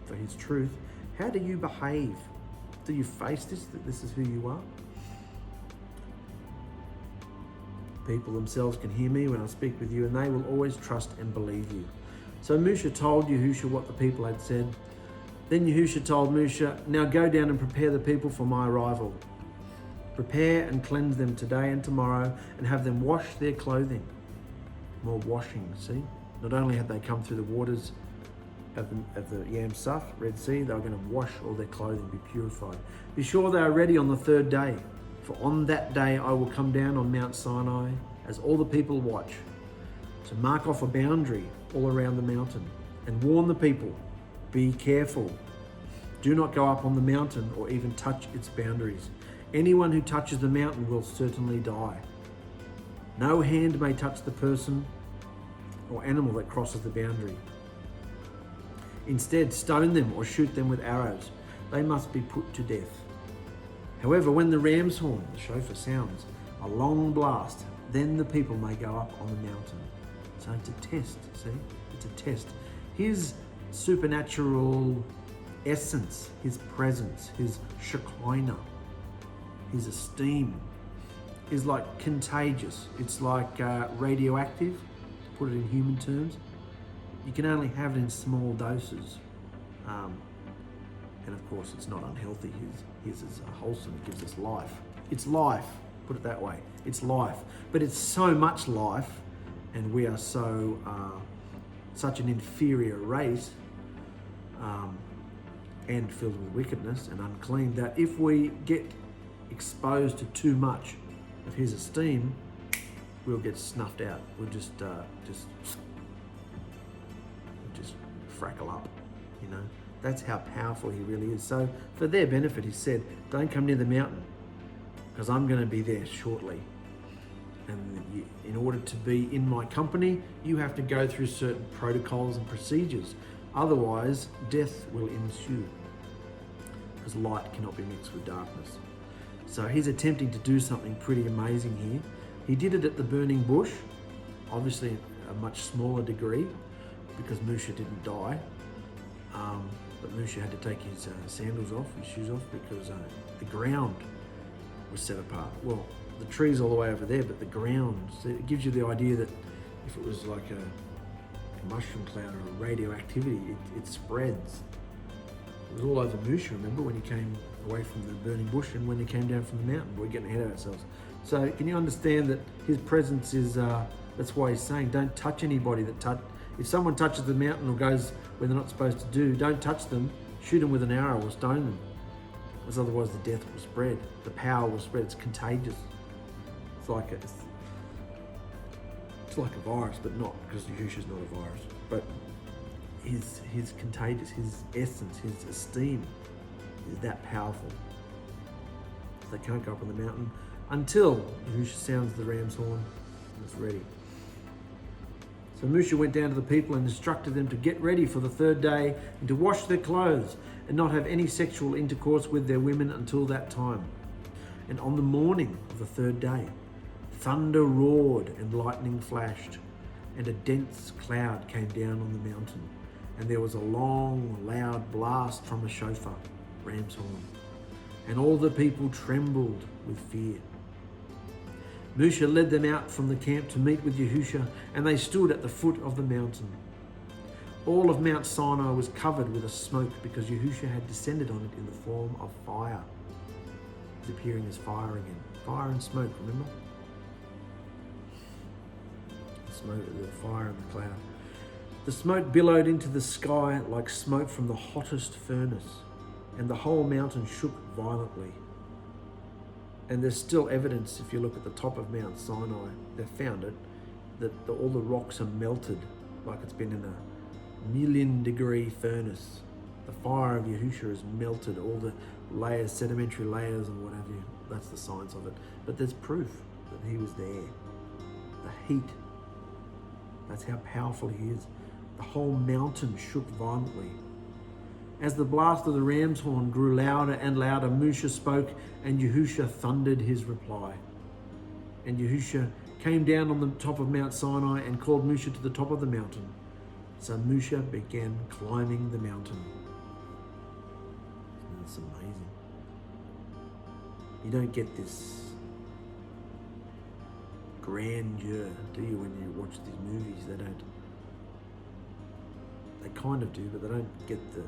for his truth, how do you behave? Do you face this, that this is who you are? people themselves can hear me when I speak with you, and they will always trust and believe you. So Musha told Yahusha what the people had said. Then Yahusha told Musha, now go down and prepare the people for my arrival. Prepare and cleanse them today and tomorrow, and have them wash their clothing. More washing, see? Not only had they come through the waters of the YamSuf, Red Sea, they were going to wash all their clothing, be purified. Be sure they are ready on the third day, for on that day I will come down on Mount Sinai as all the people watch, to mark off a boundary all around the mountain, and warn the people, be careful. Do not go up on the mountain or even touch its boundaries. Anyone who touches the mountain will certainly die. No hand may touch the person or animal that crosses the boundary. Instead, stone them or shoot them with arrows. They must be put to death. However, when the ram's horn, the shofar, sounds a long blast, then the people may go up on the mountain. So it's a test, see? It's a test. His supernatural essence, his presence, his Shekinah, his esteem is like contagious. It's like radioactive, to put it in human terms. You can only have it in small doses. And of course, it's not unhealthy. His is wholesome, it gives us life. It's life, put it that way. It's life. But it's so much life, and we are so such an inferior race, and filled with wickedness and unclean, that if we get exposed to too much of his esteem, we'll get snuffed out. We'll just frackle up, you know. That's how powerful he really is. So for their benefit, he said, don't come near the mountain, because I'm going to be there shortly. And in order to be in my company, you have to go through certain protocols and procedures. Otherwise, death will ensue, because light cannot be mixed with darkness. So he's attempting to do something pretty amazing here. He did it at the burning bush, obviously a much smaller degree, because Musha didn't die. But Musha had to take his sandals off, his shoes off, because the ground was set apart. Well, the tree's all the way over there, but the ground, so it gives you the idea that if it was like a mushroom cloud or a radioactivity, it spreads. It was all over Musha, remember, when he came away from the burning bush and when he came down from the mountain. We're getting ahead of ourselves. So can you understand that his presence is, that's why he's saying, don't touch anybody if someone touches the mountain or goes where they're not supposed to do, don't touch them, shoot them with an arrow or stone them. Because otherwise the death will spread, the power will spread, it's contagious. It's like a virus, but not, because Yahusha's not a virus. But his contagious, his essence, his esteem is that powerful. They can't go up on the mountain until Yahusha sounds the ram's horn and it's ready. So Musha went down to the people and instructed them to get ready for the third day and to wash their clothes and not have any sexual intercourse with their women until that time. And on the morning of the third day, thunder roared and lightning flashed, and a dense cloud came down on the mountain, and there was a long, loud blast from a shofar, ram's horn, and all the people trembled with fear. Musha led them out from the camp to meet with Yahusha, and they stood at the foot of the mountain. All of Mount Sinai was covered with a smoke because Yahusha had descended on it in the form of fire. He's appearing as fire again. Fire and smoke, remember? The smoke, the fire and the cloud. The smoke billowed into the sky like smoke from the hottest furnace, and the whole mountain shook violently. And there's still evidence, if you look at the top of Mount Sinai, they've found it, that all the rocks are melted like it's been in a 1,000,000-degree furnace. The fire of Yahusha has melted all the layers, sedimentary layers and what have you. That's the science of it. But there's proof that he was there. The heat, that's how powerful he is. The whole mountain shook violently. As the blast of the ram's horn grew louder and louder, Musha spoke, and Yahusha thundered his reply. And Yahusha came down on the top of Mount Sinai and called Musha to the top of the mountain. So Musha began climbing the mountain. That's amazing. You don't get this grandeur, do you, when you watch these movies? They don't. They kind of do, but they don't get the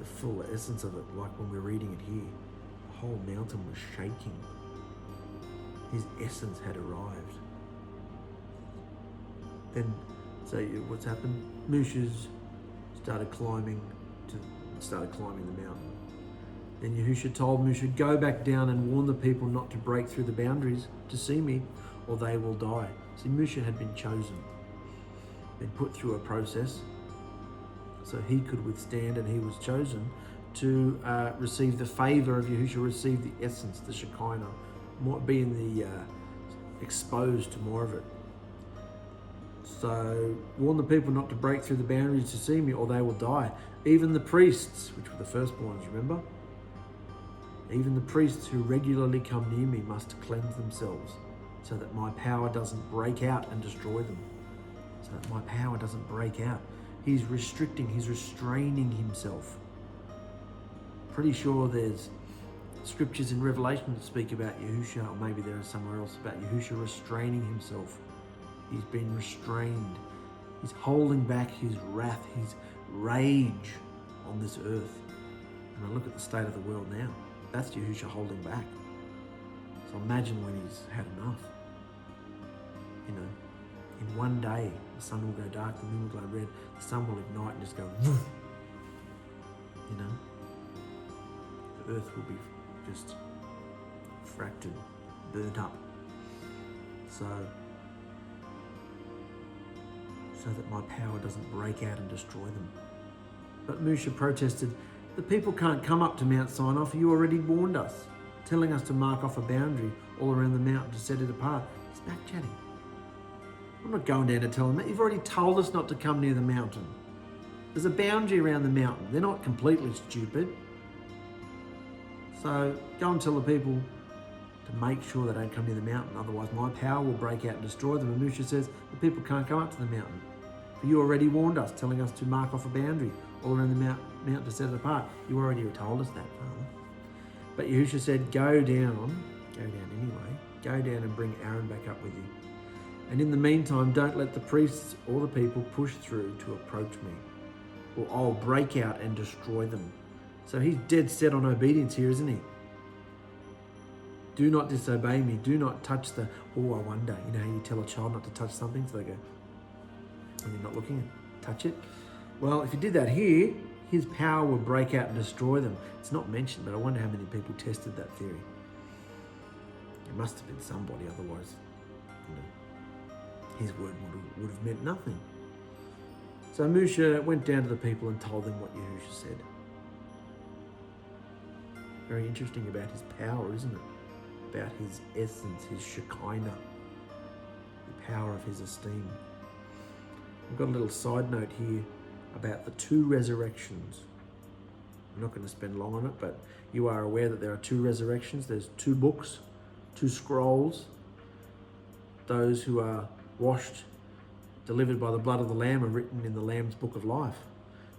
full essence of it, like when we're reading it here. The whole mountain was shaking. His essence had arrived. Then, so what's happened? 𝗏𝗏's started climbing the mountain. Then Yahusha told 𝗏𝗏, go back down and warn the people not to break through the boundaries to see me, or they will die. See, 𝗏𝗏 had been chosen, been put through a process, so he could withstand, and he was chosen to receive the favor of Yahusha, receive the essence, the Shekinah, being exposed to more of it. So warn the people not to break through the boundaries to see me, or they will die. Even the priests, which were the firstborns, remember? Even the priests who regularly come near me must cleanse themselves, so that my power doesn't break out and destroy them. So that my power doesn't break out. He's restricting, he's restraining himself. Pretty sure there's scriptures in Revelation that speak about Yahusha, or maybe there is somewhere else about Yahusha restraining himself. He's been restrained. He's holding back his wrath, his rage on this earth. And I look at the state of the world now. That's Yahusha holding back. So imagine when he's had enough. You know, in one day, the sun will go dark, the moon will glow red, the sun will ignite and just go woof. You know, the earth will be just fractured, burnt up. So that my power doesn't break out and destroy them. But 𝗏𝗏 protested, the people can't come up to Mount Sinai, for you already warned us, telling us to mark off a boundary all around the mountain to set it apart. He's back chatting. I'm not going down to tell them that. You've already told us not to come near the mountain. There's a boundary around the mountain. They're not completely stupid. So go and tell the people to make sure they don't come near the mountain, otherwise my power will break out and destroy them. And 𝗏𝗏 says, the people can't come up to the mountain. For you already warned us, telling us to mark off a boundary all around the mountain to set it apart. You already told us that, Father. But Yahusha said, go down anyway, go down and bring Aaron back up with you. And in the meantime, don't let the priests or the people push through to approach me, or I'll break out and destroy them. So he's dead set on obedience here, isn't he? Do not disobey me. Do not touch I wonder, you know how you tell a child not to touch something, so they go, and you're not looking, touch it. Well, if you did that here, his power would break out and destroy them. It's not mentioned, but I wonder how many people tested that theory. It must have been somebody, otherwise, you know, his word would have meant nothing. So 𝗏𝗏 went down to the people and told them what Yahusha said. Very interesting about his power, isn't it? About his essence, his Shekinah, the power of his esteem. I've got a little side note here about the two resurrections. I'm not going to spend long on it, but you are aware that there are two resurrections. There's two books, two scrolls. Those who are washed, delivered by the blood of the Lamb, are written in the Lamb's book of life.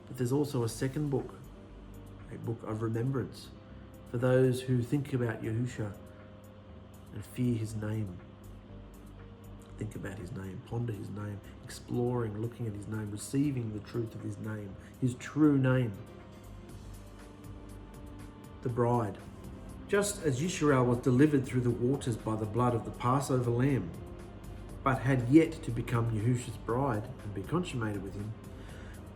But there's also a second book, a book of remembrance, for those who think about Yahusha and fear his name. Think about his name, ponder his name, exploring, looking at his name, receiving the truth of his name, his true name. The bride. Just as Yisrael was delivered through the waters by the blood of the Passover lamb, but had yet to become Yahusha's bride and be consummated with him,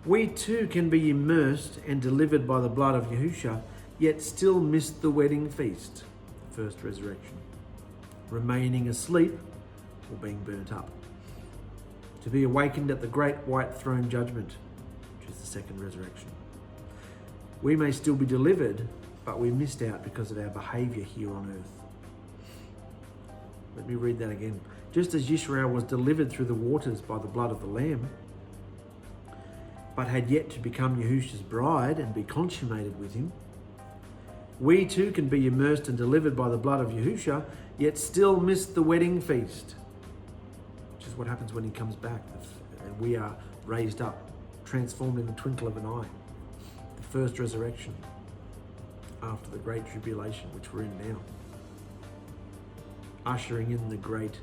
we too can be immersed and delivered by the blood of Yahusha, yet still miss the wedding feast, first resurrection, remaining asleep or being burnt up, to be awakened at the great white throne judgment, which is the second resurrection. We may still be delivered, but we missed out because of our behaviour here on earth. Let me read that again. Just as Yisrael was delivered through the waters by the blood of the Lamb, but had yet to become Yahusha's bride and be consummated with him, we too can be immersed and delivered by the blood of Yahusha, yet still miss the wedding feast, which is what happens when he comes back. And we are raised up, transformed in the twinkle of an eye. The first resurrection after the great tribulation, which we're in now. Ushering in the great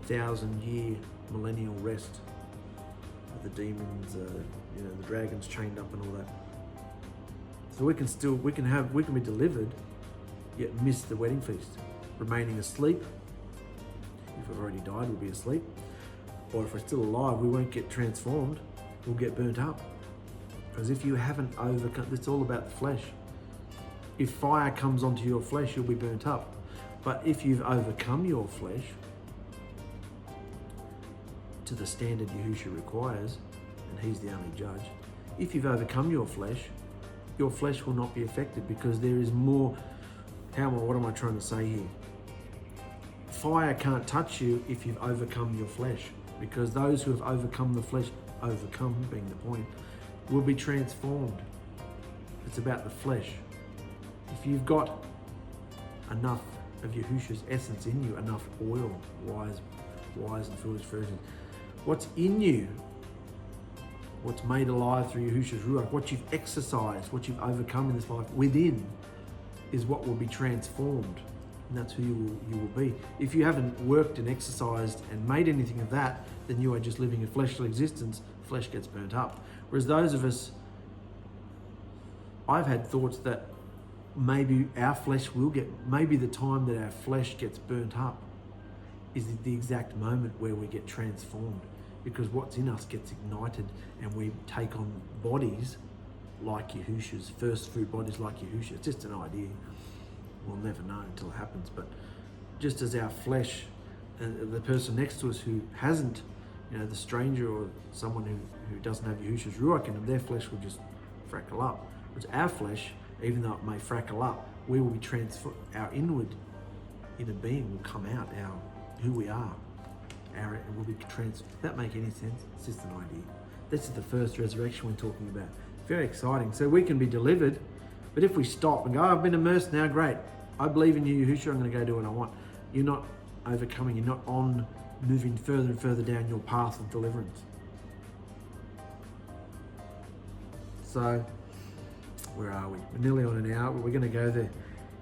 1,000-year millennial rest with the demons, the dragons chained up and all that. So we can be delivered, yet miss the wedding feast, remaining asleep. If we've already died, we'll be asleep. Or if we're still alive, we won't get transformed, we'll get burnt up. Because if you haven't overcome, it's all about the flesh. If fire comes onto your flesh, you'll be burnt up. But if you've overcome your flesh to the standard Yahushua requires, and he's the only judge, if you've overcome your flesh will not be affected, because there is more. What am I trying to say here? Fire can't touch you if you've overcome your flesh, because those who have overcome the flesh, overcome being the point, will be transformed. It's about the flesh. If you've got enough of Yahushua's essence in you, enough oil, wise and foolish versions, what's in you, what's made alive through Yahushua's Ruach, what you've exercised, what you've overcome in this life within, is what will be transformed. And that's who you will be. If you haven't worked and exercised and made anything of that, then you are just living a fleshly existence. Flesh gets burnt up. Whereas those of us, I've had thoughts that maybe our flesh will maybe the time that our flesh gets burnt up is the exact moment where we get transformed, because what's in us gets ignited and we take on bodies like Yahushua's, first fruit bodies like Yahushua. It's just an idea. We'll never know until it happens. But just as our flesh, and the person next to us who hasn't, the stranger or someone who doesn't have Yahushua's Ruach in them, their flesh will just frackle up. Whereas our flesh, even though it may frackle up, we will be transformed. Our inner being will come out, who we are. It will be transformed. Does that make any sense? It's just an idea. This is the first resurrection we're talking about. Very exciting. So we can be delivered, but if we stop and go, I've been immersed now, great. I believe in you, Yahushua, I'm going to go do what I want. You're not overcoming, you're not moving further and further down your path of deliverance. So, where are we? We're nearly on an hour, but we're going to go there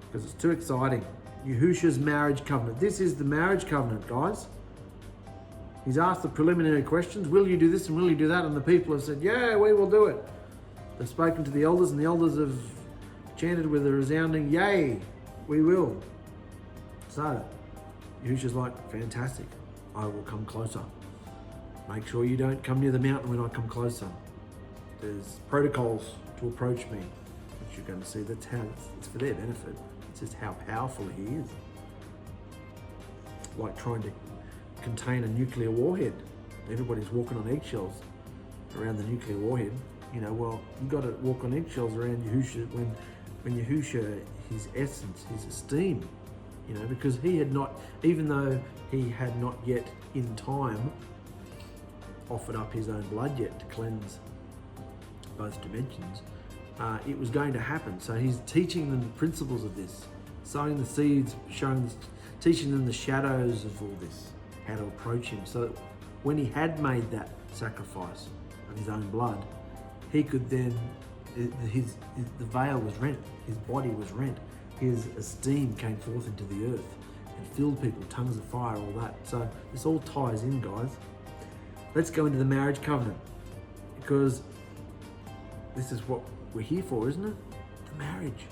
because it's too exciting. Yahushua's marriage covenant. This is the marriage covenant, guys. He's asked the preliminary questions. Will you do this and will you do that? And the people have said, yeah, we will do it. They've spoken to the elders, and the elders have chanted with a resounding, yay, we will. So, Yahushua's like, fantastic. I will come closer. Make sure you don't come near the mountain when I come closer. There's protocols to approach me, which you're going to see. That's how it's for their benefit. It's just how powerful he is. Like trying to contain a nuclear warhead. Everybody's walking on eggshells around the nuclear warhead. Well, you've got to walk on eggshells around Yahushua when Yahushua, his essence, his esteem, because he had not, even though he had not yet in time offered up his own blood yet to cleanse both dimensions, it was going to happen. So he's teaching them the principles of this, sowing the seeds, teaching them the shadows of all this, how to approach him. So that when he had made that sacrifice of his own blood, he could then, the veil was rent, his body was rent, his esteem came forth into the earth and filled people, tongues of fire, all that. So this all ties in, guys. Let's go into the marriage covenant, because this is what we're here for, isn't it? The marriage.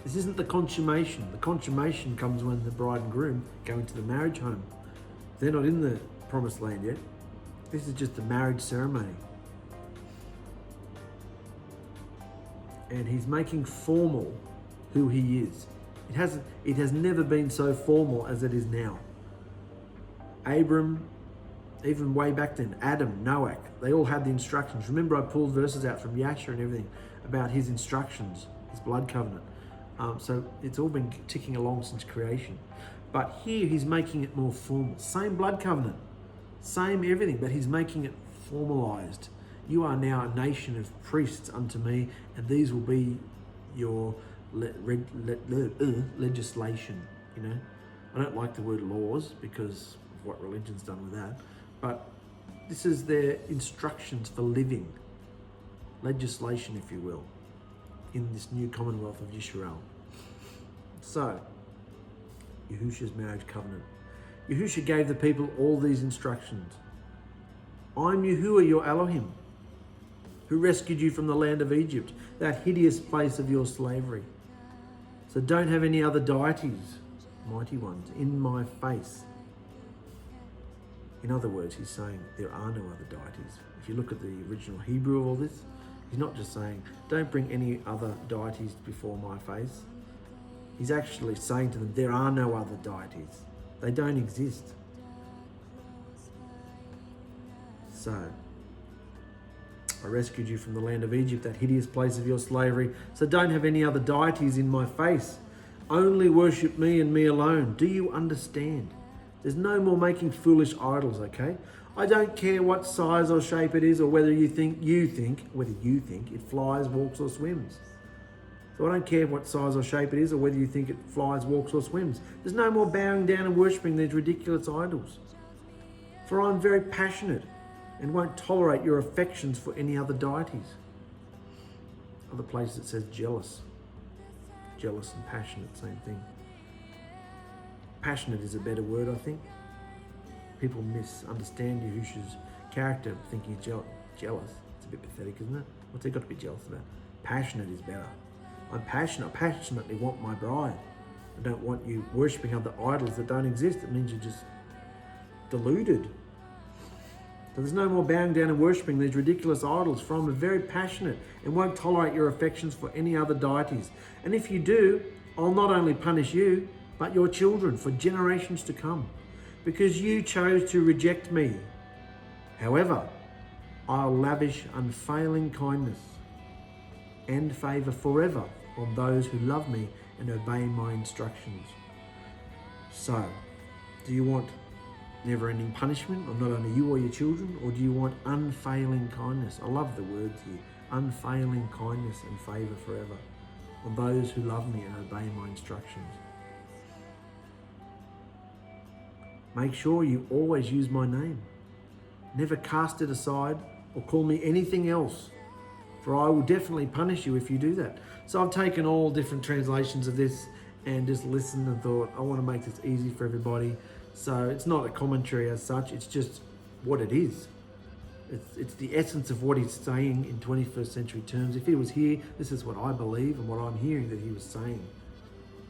This isn't the consummation. The consummation comes when the bride and groom go into the marriage home. They're not in the promised land yet. This is just the marriage ceremony. And he's making formal who he is. It has never been so formal as it is now. Abram, even way back then, Adam, Noach, they all had the instructions. Remember, I pulled verses out from Yasher and everything about his instructions, his blood covenant. So it's all been ticking along since creation. But here he's making it more formal. Same blood covenant, same everything, but he's making it formalized. You are now a nation of priests unto me, and these will be your legislation. I don't like the word laws because of what religion's done with that, but this is their instructions for living, legislation, if you will, in this new commonwealth of Yisrael. So, Yahushua's marriage covenant. Yahusha gave the people all these instructions. I'm Yahuwah, your Elohim, who rescued you from the land of Egypt, that hideous place of your slavery. So don't have any other deities, mighty ones, in my face. In other words, he's saying there are no other deities. If you look at the original Hebrew of all this, he's not just saying, don't bring any other deities before my face. He's actually saying to them, there are no other deities. They don't exist. So, I rescued you from the land of Egypt, that hideous place of your slavery. So don't have any other deities in my face. Only worship me and me alone. Do you understand? There's no more making foolish idols, okay? I don't care what size or shape it is, or whether you think it flies, walks, or swims. So I don't care what size or shape it is, or whether you think it flies, walks, or swims. There's no more bowing down and worshipping these ridiculous idols. For I'm very passionate and won't tolerate your affections for any other deities. Other places it says jealous. Jealous and passionate, same thing. Passionate is a better word, I think. People misunderstand Yahusha's character, thinking he's jealous. It's a bit pathetic, isn't it? What's he got to be jealous about? Passionate is better. I'm passionate. I passionately want my bride. I don't want you worshipping other idols that don't exist. It means you're just deluded. So there's no more bowing down and worshipping these ridiculous idols, for I'm very passionate and won't tolerate your affections for any other deities. And if you do, I'll not only punish you, but your children for generations to come, because you chose to reject me. However, I'll lavish unfailing kindness and favour forever on those who love me and obey my instructions. So, do you want never-ending punishment on not only you or your children, or do you want unfailing kindness? I love the words here. Unfailing kindness and favour forever on those who love me and obey my instructions. Make sure you always use my name. Never cast it aside or call me anything else, for I will definitely punish you if you do that. So I've taken all different translations of this and just listened and thought, I want to make this easy for everybody. So it's not a commentary as such, it's just what it is. It's the essence of what he's saying in 21st century terms. If he was here, this is what I believe and what I'm hearing that he was saying.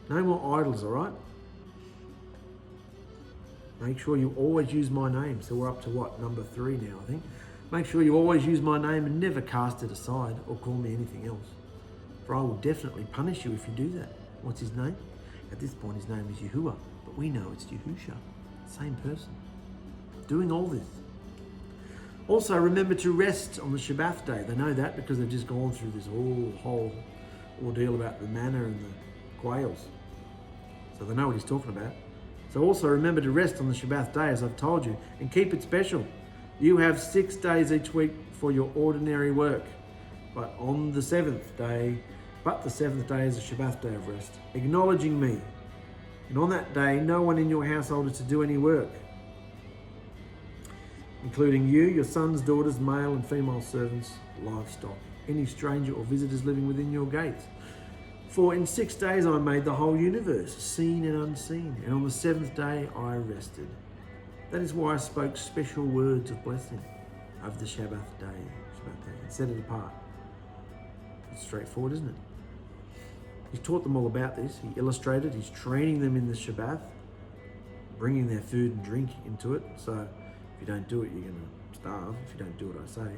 No more idols, all right? Make sure you always use my name. So we're up to what? Number 3 now, I think. Make sure you always use my name and never cast it aside or call me anything else, for I will definitely punish you if you do that. What's his name? At this point, his name is Yahuwah, but we know it's Yahusha, same person, doing all this. Also, remember to rest on the Shabbat day. They know that because they've just gone through this whole ordeal about the manna and the quails. So they know what he's talking about. So also remember to rest on the Shabbat day, as I've told you, and keep it special. You have 6 days each week for your ordinary work, but the 7th day is a Shabbat day of rest, acknowledging me. And on that day, no one in your household is to do any work, including you, your sons, daughters, male and female servants, livestock, any stranger or visitors living within your gates. For in 6 days I made the whole universe, seen and unseen, and on the 7th day I rested. That is why I spoke special words of blessing over the Shabbat day, and set it apart. It's straightforward, isn't it? He's taught them all about this. He illustrated, he's training them in the Shabbat, bringing their food and drink into it. So if you don't do it, you're going to starve. If you don't do what I say.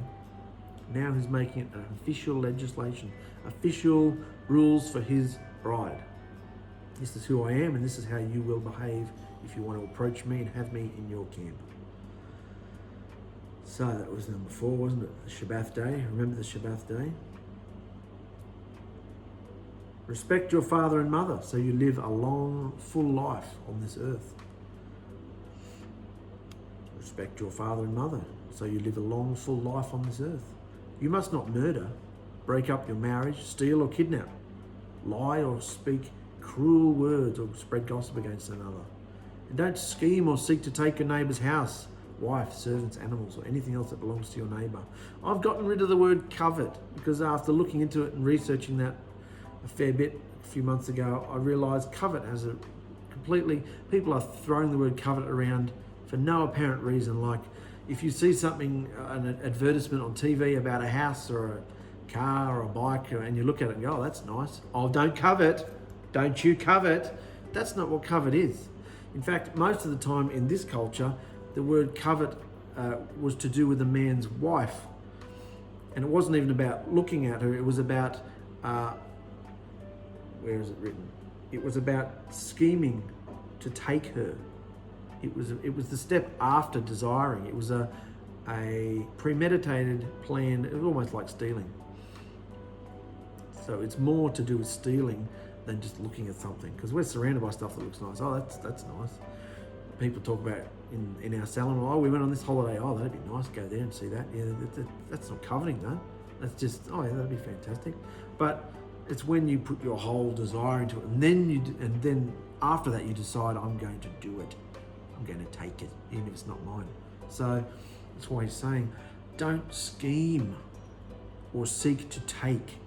Now he's making it an official legislation, official rules for his bride. This is who I am, and this is how you will behave if you want to approach me and have me in your camp. So that was number 4, wasn't it? The Shabbat day. Remember the Shabbat day? Respect your father and mother so you live a long, full life on this earth. Respect your father and mother so you live a long, full life on this earth. You must not murder, break up your marriage, steal or kidnap, lie or speak cruel words or spread gossip against another. And don't scheme or seek to take your neighbour's house, wife, servants, animals, or anything else that belongs to your neighbour. I've gotten rid of the word covet because after looking into it and researching that a fair bit a few months ago, I realised covet has a people are throwing the word covet around for no apparent reason. Like if you see something, an advertisement on TV about a house or a car or a bike, and you look at it and go, oh, that's nice. Oh, don't covet. Don't you covet. That's not what covet is. In fact, most of the time in this culture, the word covet was to do with a man's wife. And it wasn't even about looking at her, it was about, where is it written? It was about scheming to take her. It was the step after desiring. It was a premeditated plan. It was almost like stealing. So it's more to do with stealing than just looking at something, because we're surrounded by stuff that looks nice. Oh, that's nice. People talk about in our salon, oh, we went on this holiday. Oh, that'd be nice. Go there and see that. Yeah, that's not coveting, though. That's just, oh yeah, that'd be fantastic. But it's when you put your whole desire into it, and then after that you decide, I'm going to do it. I'm going to take it, even if it's not mine. So that's why he's saying, don't scheme or seek to take.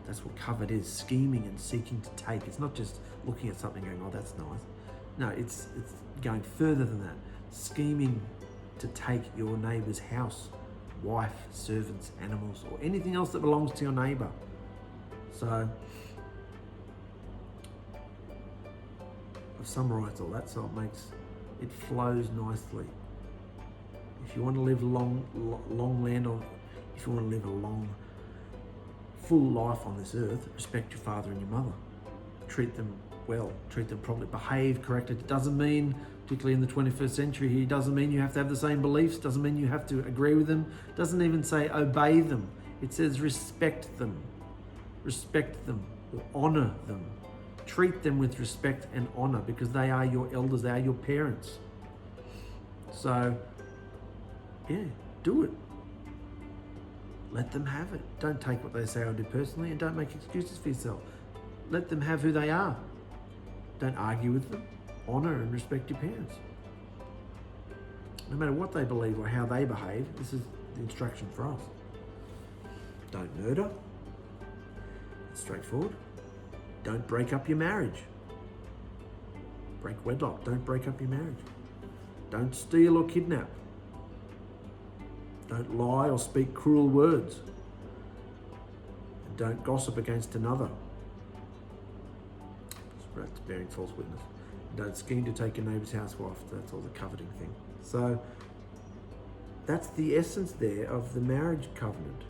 That's what covet is, scheming and seeking to take. It's not just looking at something going, oh, that's nice. No, it's going further than that. Scheming to take your neighbour's house, wife, servants, animals, or anything else that belongs to your neighbour. So I've summarised all that so it flows nicely. If you want to live long land on, if you want to live a long, full life on this earth, respect your father and your mother. Treat them well, treat them properly, behave correctly. It doesn't mean, particularly in the 21st century, it doesn't mean you have to have the same beliefs, doesn't mean you have to agree with them, doesn't even say obey them. It says respect them or honour them. Treat them with respect and honour, because they are your elders, they are your parents. So, yeah, do it. Let them have it. Don't take what they say or do personally, and don't make excuses for yourself. Let them have who they are. Don't argue with them. Honour and respect your parents. No matter what they believe or how they behave, this is the instruction for us. Don't murder. It's straightforward. Don't break up your marriage. Break wedlock. Don't break up your marriage. Don't steal or kidnap. Don't lie or speak cruel words. And don't gossip against another. That's bearing false witness. And don't scheme to take your neighbour's housewife. That's all the coveting thing. So that's the essence there of the marriage covenant.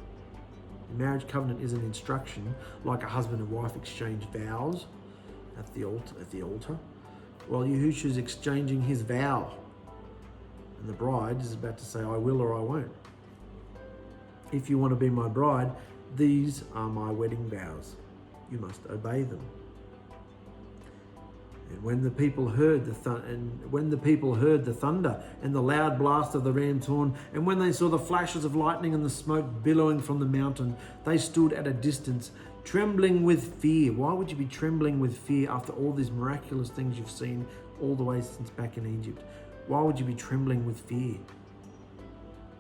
The marriage covenant is an instruction, like a husband and wife exchange vows at the altar. While Yahushua is exchanging his vow, and the bride is about to say, I will or I won't. If you want to be my bride, these are my wedding vows. You must obey them. And when the people heard the thunder and the loud blast of the ram's horn, and when they saw the flashes of lightning and the smoke billowing from the mountain, they stood at a distance, trembling with fear. Why would you be trembling with fear after all these miraculous things you've seen all the way since back in Egypt? Why would you be trembling with fear?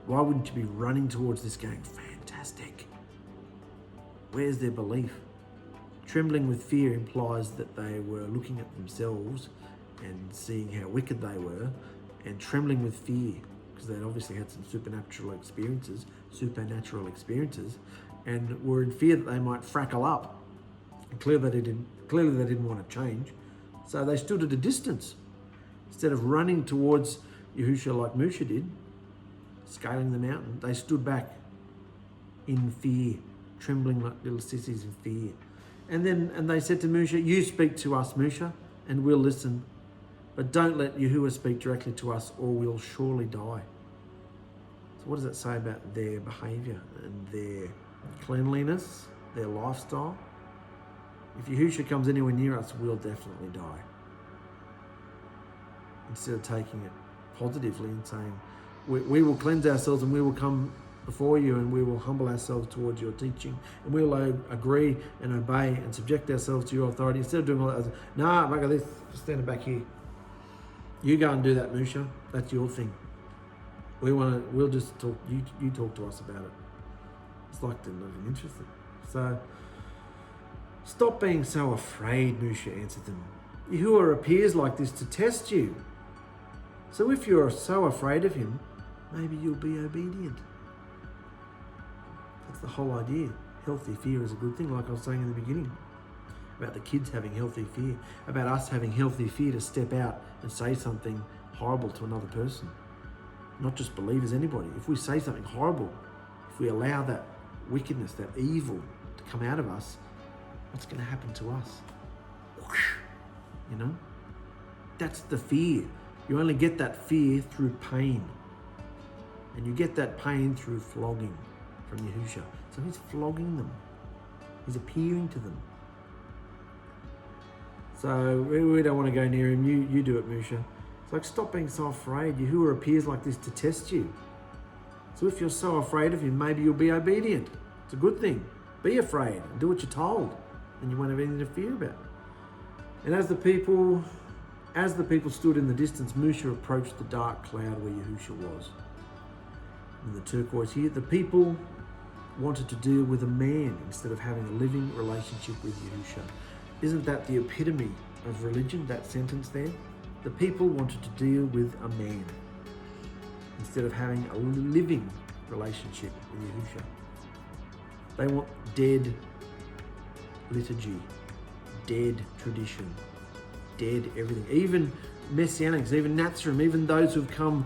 Why wouldn't you be running towards this going, fantastic? Where's their belief? Trembling with fear implies that they were looking at themselves and seeing how wicked they were, and trembling with fear because they'd obviously had some supernatural experiences, and were in fear that they might frackle up. And clearly they didn't want to change, so they stood at a distance instead of running towards Yahushua like Moshe did, scaling the mountain. They stood back in fear, trembling like little sissies in fear. And they said to Moshe, you speak to us, Moshe, and we'll listen. But don't let Yahuwah speak directly to us, or we'll surely die. So what does that say about their behaviour and their cleanliness, their lifestyle? If Yahushua comes anywhere near us, we'll definitely die. Instead of taking it positively and saying, we will cleanse ourselves and we will come before you and we will humble ourselves towards your teaching and we will agree and obey and subject ourselves to your authority. Instead of doing all that, nah, look at this, standing back here. You go and do that, Moshe. That's your thing. We'll just talk, you talk to us about it. It's like they're not even interested. So stop being so afraid, Moshe answered them. Yahuwah appears like this to test you. So if you're so afraid of him, maybe you'll be obedient. That's the whole idea. Healthy fear is a good thing, like I was saying in the beginning. About the kids having healthy fear. About us having healthy fear to step out and say something horrible to another person. Not just believers, anybody. If we say something horrible, if we allow that wickedness, that evil to come out of us, what's going to happen to us? You know? That's the fear. You only get that fear through pain. And you get that pain through flogging from Yahushua. So he's flogging them. He's appearing to them. So we don't want to go near him. You do it, Musha. It's like, stop being so afraid. Yahuwah appears like this to test you. So if you're so afraid of him, maybe you'll be obedient. It's a good thing. Be afraid and do what you're told. And you won't have anything to fear about. And as the people stood in the distance, Musha approached the dark cloud where Yahushua was. In the turquoise here, the people wanted to deal with a man instead of having a living relationship with Yahushua. Isn't that the epitome of religion, that sentence there? The people wanted to deal with a man instead of having a living relationship with Yahushua. They want dead liturgy, dead tradition, dead everything. Even Messianics, even Nazarene, even those who've come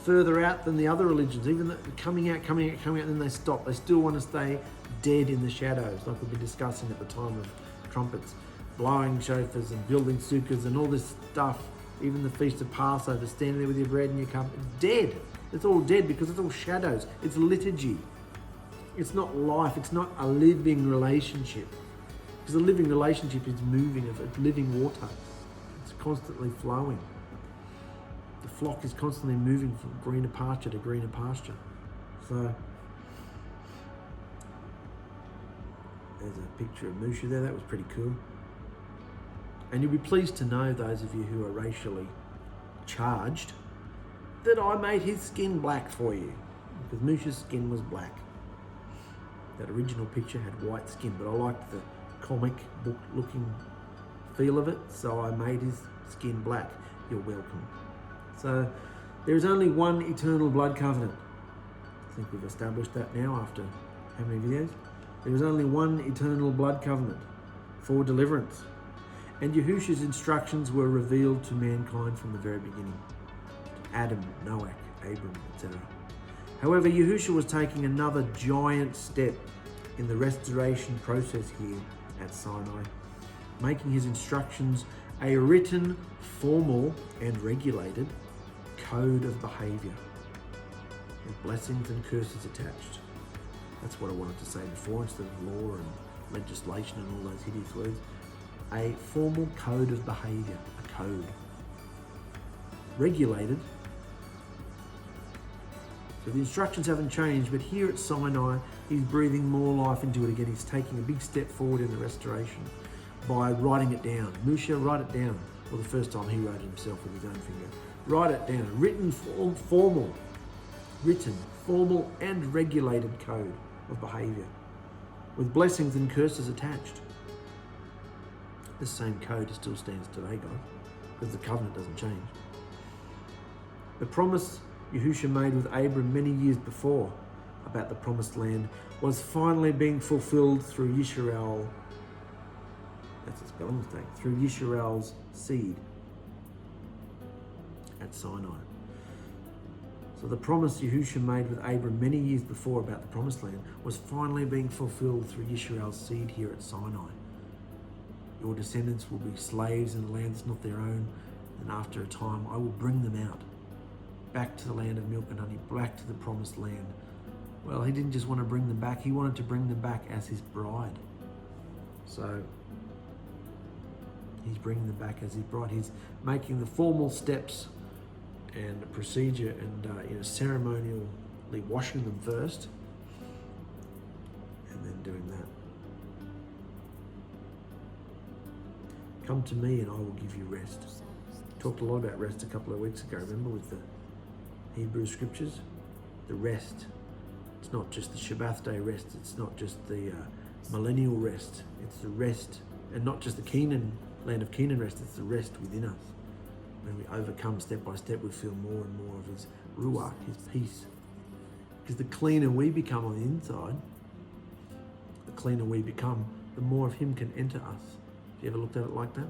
further out than the other religions, even coming out, and then they stop. They still want to stay dead in the shadows, like we've been discussing at the time of trumpets, blowing shofars and building sukkahs and all this stuff. Even the Feast of Passover, standing there with your bread and your cup, it's dead. It's all dead because it's all shadows. It's liturgy. It's not life. It's not a living relationship. Because a living relationship is moving, it's living water. It's constantly flowing. The flock is constantly moving from greener pasture to greener pasture. So there's a picture of Musha there. That was pretty cool. And you'll be pleased to know, those of you who are racially charged, that I made his skin black for you. Because Musha's skin was black. That original picture had white skin, but I liked the comic book looking feel of it, so I made his skin black. You're welcome. So there is only one eternal blood covenant. I think we've established that now after how many videos? There is only one eternal blood covenant for deliverance. And Yahushua's instructions were revealed to mankind from the very beginning. To Adam, Noah, Abram, etc. However, Yahushua was taking another giant step in the restoration process here at Sinai, making his instructions a written, formal, and regulated code of behavior with blessings and curses attached. That's what I wanted to say before, instead of law and legislation and all those hideous words. A formal code of behavior, a code. Regulated. So the instructions haven't changed, but here at Sinai, he's breathing more life into it again. He's taking a big step forward in the restoration by writing it down. Musha, write it down. Well, the first time he wrote it himself with his own finger. Write it down. Written, formal, and regulated code of behavior with blessings and curses attached. This same code still stands today, guys, because the covenant doesn't change. The promise Yahushua made with Abram many years before about the promised land was finally being fulfilled through Yisrael. That's a spelling mistake. Through Yisrael's seed at Sinai. So the promise Yahushua made with Abram many years before about the promised land was finally being fulfilled through Yisrael's seed here at Sinai. Your descendants will be slaves in a land that's not their own, and after a time I will bring them out, back to the land of milk and honey, back to the promised land. Well, he didn't just want to bring them back, he wanted to bring them back as his bride. So he's bringing them back as his bride. He's making the formal steps and procedure and ceremonially washing them first, and then doing that. Come to me and I will give you rest. Talked a lot about rest a couple of weeks ago, remember, with the Hebrew scriptures? The rest. It's not just the Shabbat day rest, it's not just the millennial rest, it's the rest, and not just the Canaan land of Canaan rest. It's the rest within us. When we overcome step by step, we feel more and more of his ruach, his peace. Because the cleaner we become on the inside, the cleaner we become, the more of him can enter us. Have you ever looked at it like that?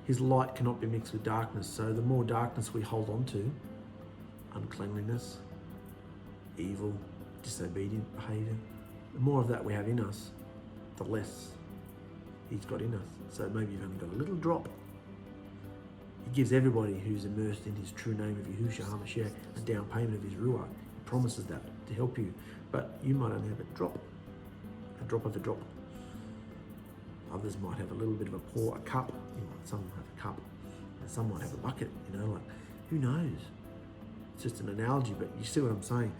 His light cannot be mixed with darkness. So the more darkness we hold on to, uncleanliness, evil, disobedient behaviour, the more of that we have in us, the less he's got in us. So maybe you've only got a little drop. He gives everybody who's immersed in his true name of Yahushua HaMashiach a down payment of his ruach. He promises that to help you. But you might only have a drop of a drop. Others might have a little bit of a cup. Some have a cup, and some might have a bucket, like, who knows? It's just an analogy, but you see what I'm saying?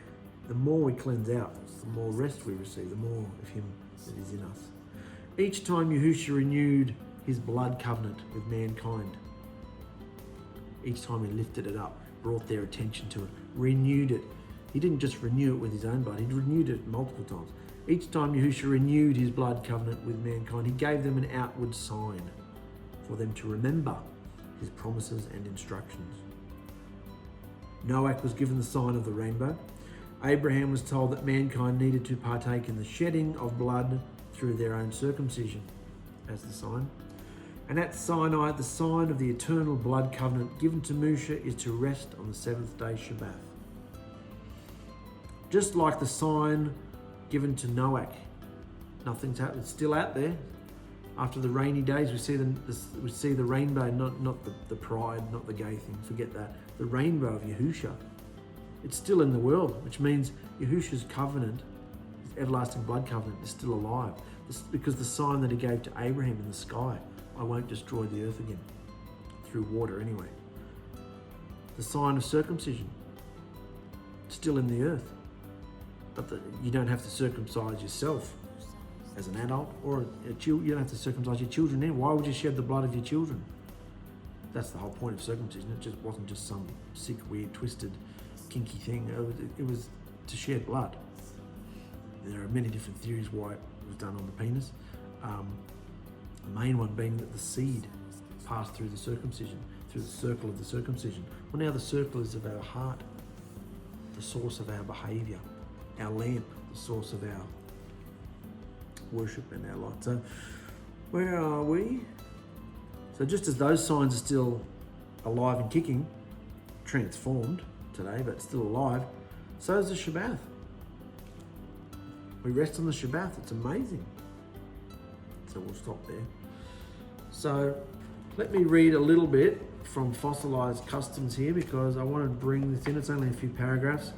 The more we cleanse out, the more rest we receive, the more of him that is in us. Each time Yahushua renewed his blood covenant with mankind, each time he lifted it up, brought their attention to it, renewed it. He didn't just renew it with his own blood, he renewed it multiple times. Each time Yahushua renewed his blood covenant with mankind, he gave them an outward sign for them to remember his promises and instructions. Noah was given the sign of the rainbow. Abraham was told that mankind needed to partake in the shedding of blood through their own circumcision as the sign. And at Sinai, the sign of the eternal blood covenant given to Moshe is to rest on the seventh day Shabbat. Just like the sign given to Noah, nothing's happened. It's still out there. After the rainy days, we see the rainbow, not the pride, not the gay thing. Forget that. The rainbow of Yahushua. It's still in the world, which means Yahushua's covenant, his everlasting blood covenant, is still alive. Because the sign that he gave to Abraham in the sky, I won't destroy the earth again, through water anyway. The sign of circumcision, still in the earth. But you don't have to circumcise yourself as an adult, or you don't have to circumcise your children then. Why would you shed the blood of your children? That's the whole point of circumcision. It wasn't just some sick, weird, twisted, kinky thing. It was to shed blood. There are many different theories why it was done on the penis. The main one being that the seed passed through the circumcision, through the circle of the circumcision. Well, now the circle is of our heart, the source of our behaviour, our lamp, the source of our worship and our light. So where are we? So just as those signs are still alive and kicking, transformed today, but still alive, so is the Shabbat. We rest on the Shabbat. It's amazing. So we'll stop there. So let me read a little bit from Fossilized Customs here, because I want to bring this in. It's only a few paragraphs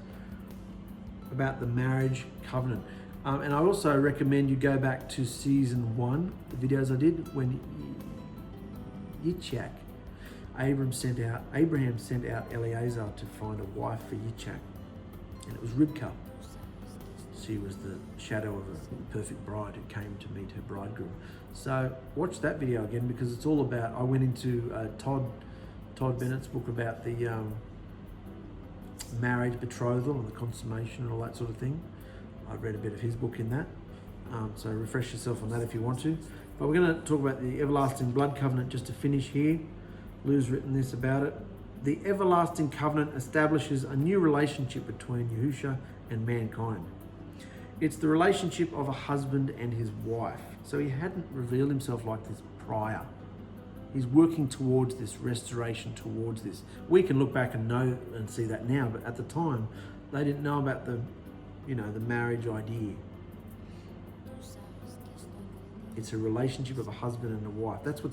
about the marriage covenant. And I also recommend you go back to season 1, the videos I did when Abraham sent out Eliezer to find a wife for Yitzchak, and it was Rivka. She was the shadow of a perfect bride who came to meet her bridegroom. So watch that video again, because it's all about, I went into Todd Bennett's book about the marriage betrothal and the consummation and all that sort of thing. I've read a bit of his book in that. So refresh yourself on that if you want to. But we're going to talk about the everlasting blood covenant just to finish here. Lou's written this about it. The everlasting covenant establishes a new relationship between Yahushua and mankind. It's the relationship of a husband and his wife. So he hadn't revealed himself like this prior. He's working towards this restoration, towards this. We can look back and know and see that now, but at the time, they didn't know about the marriage idea. It's a relationship of a husband and a wife. That's what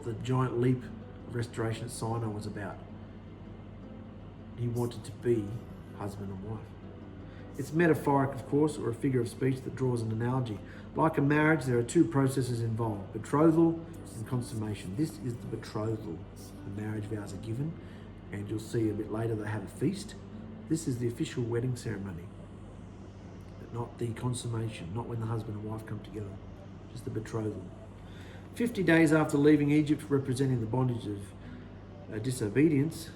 the giant leap of restoration at Sinai was about. He wanted to be husband and wife. It's metaphoric, of course, or a figure of speech that draws an analogy. Like a marriage, there are two processes involved: betrothal and consummation. This is the betrothal. The marriage vows are given, and you'll see a bit later they have a feast. This is the official wedding ceremony, but not the consummation, not when the husband and wife come together, just the betrothal. 50 days after leaving Egypt, representing the bondage of disobedience,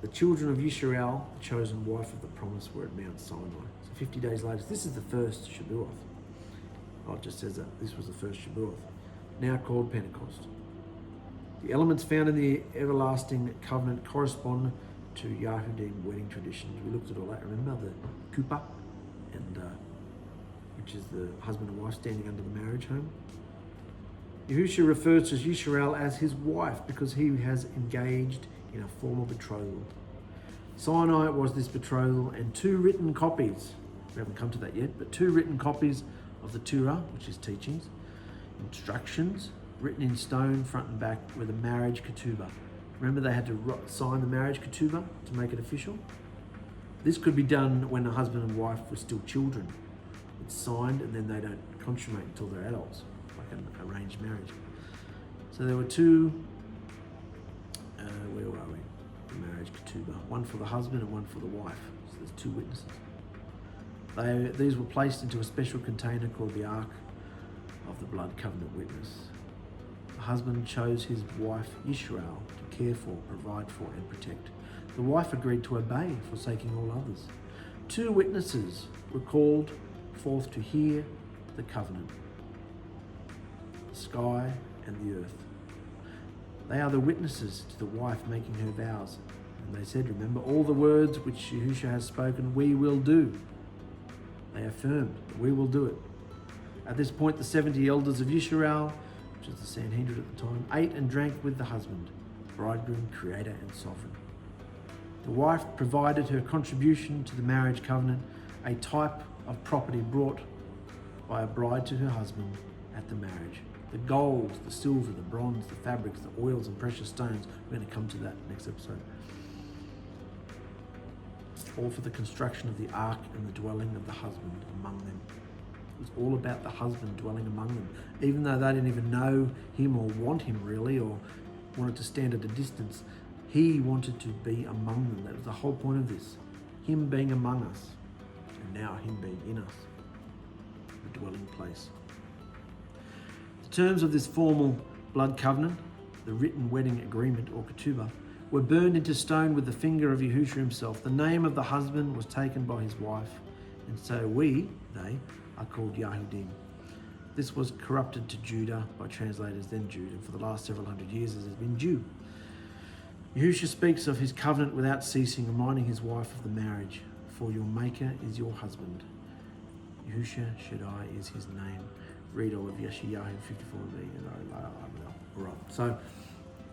the children of Yisrael, the chosen wife of the promise, were at Mount Sinai. So 50 days later, this is the first Shabuoth. Oh, it just says that this was the first Shabuoth. now called Pentecost. The elements found in the everlasting covenant correspond to Yahudi wedding traditions. We looked at all that. Remember the kuppah, and which is the husband and wife standing under the marriage home. Yahushua refers to Yisrael as his wife because he has engaged in a formal betrothal. Sinai was this betrothal, and 2 written copies, we haven't come to that yet, but 2 written copies of the Torah, which is teachings, instructions, written in stone, front and back, with a marriage ketubah. Remember, they had to sign the marriage ketubah to make it official? This could be done when the husband and wife were still children. It's signed and then they don't consummate until they're adults, like an arranged marriage. So there were 2, where were we? The marriage ketubah. One for the husband and one for the wife. So there's 2 witnesses. These were placed into a special container called the Ark of the Blood Covenant Witness. The husband chose his wife Yisrael to care for, provide for, and protect. The wife agreed to obey, forsaking all others. 2 witnesses were called forth to hear the covenant: the sky and the earth. They are the witnesses to the wife making her vows. And they said, remember, all the words which Yahushua has spoken, we will do. They affirmed that we will do it. At this point, the 70 elders of Yisrael, which is the Sanhedrin at the time, ate and drank with the husband, bridegroom, creator, and sovereign. The wife provided her contribution to the marriage covenant, a type of property brought by a bride to her husband at the marriage. The gold, the silver, the bronze, the fabrics, the oils and precious stones. We're going to come to that next episode. All for the construction of the ark and the dwelling of the husband among them. It was all about the husband dwelling among them. Even though they didn't even know him or want him really, or wanted to stand at a distance, he wanted to be among them. That was the whole point of this. Him being among us, and now him being in us, the dwelling place. The terms of this formal blood covenant, the written wedding agreement or ketubah, were burned into stone with the finger of Yahushua himself. The name of the husband was taken by his wife, and so they are called Yahudim. This was corrupted to Judah by translators, then Jude, and for the last several hundred years it has been Jew. Yahushua speaks of his covenant without ceasing, reminding his wife of the marriage. For your maker is your husband. Yahushua Shaddai is his name. Read all of Yeshayahu 54b. All right, so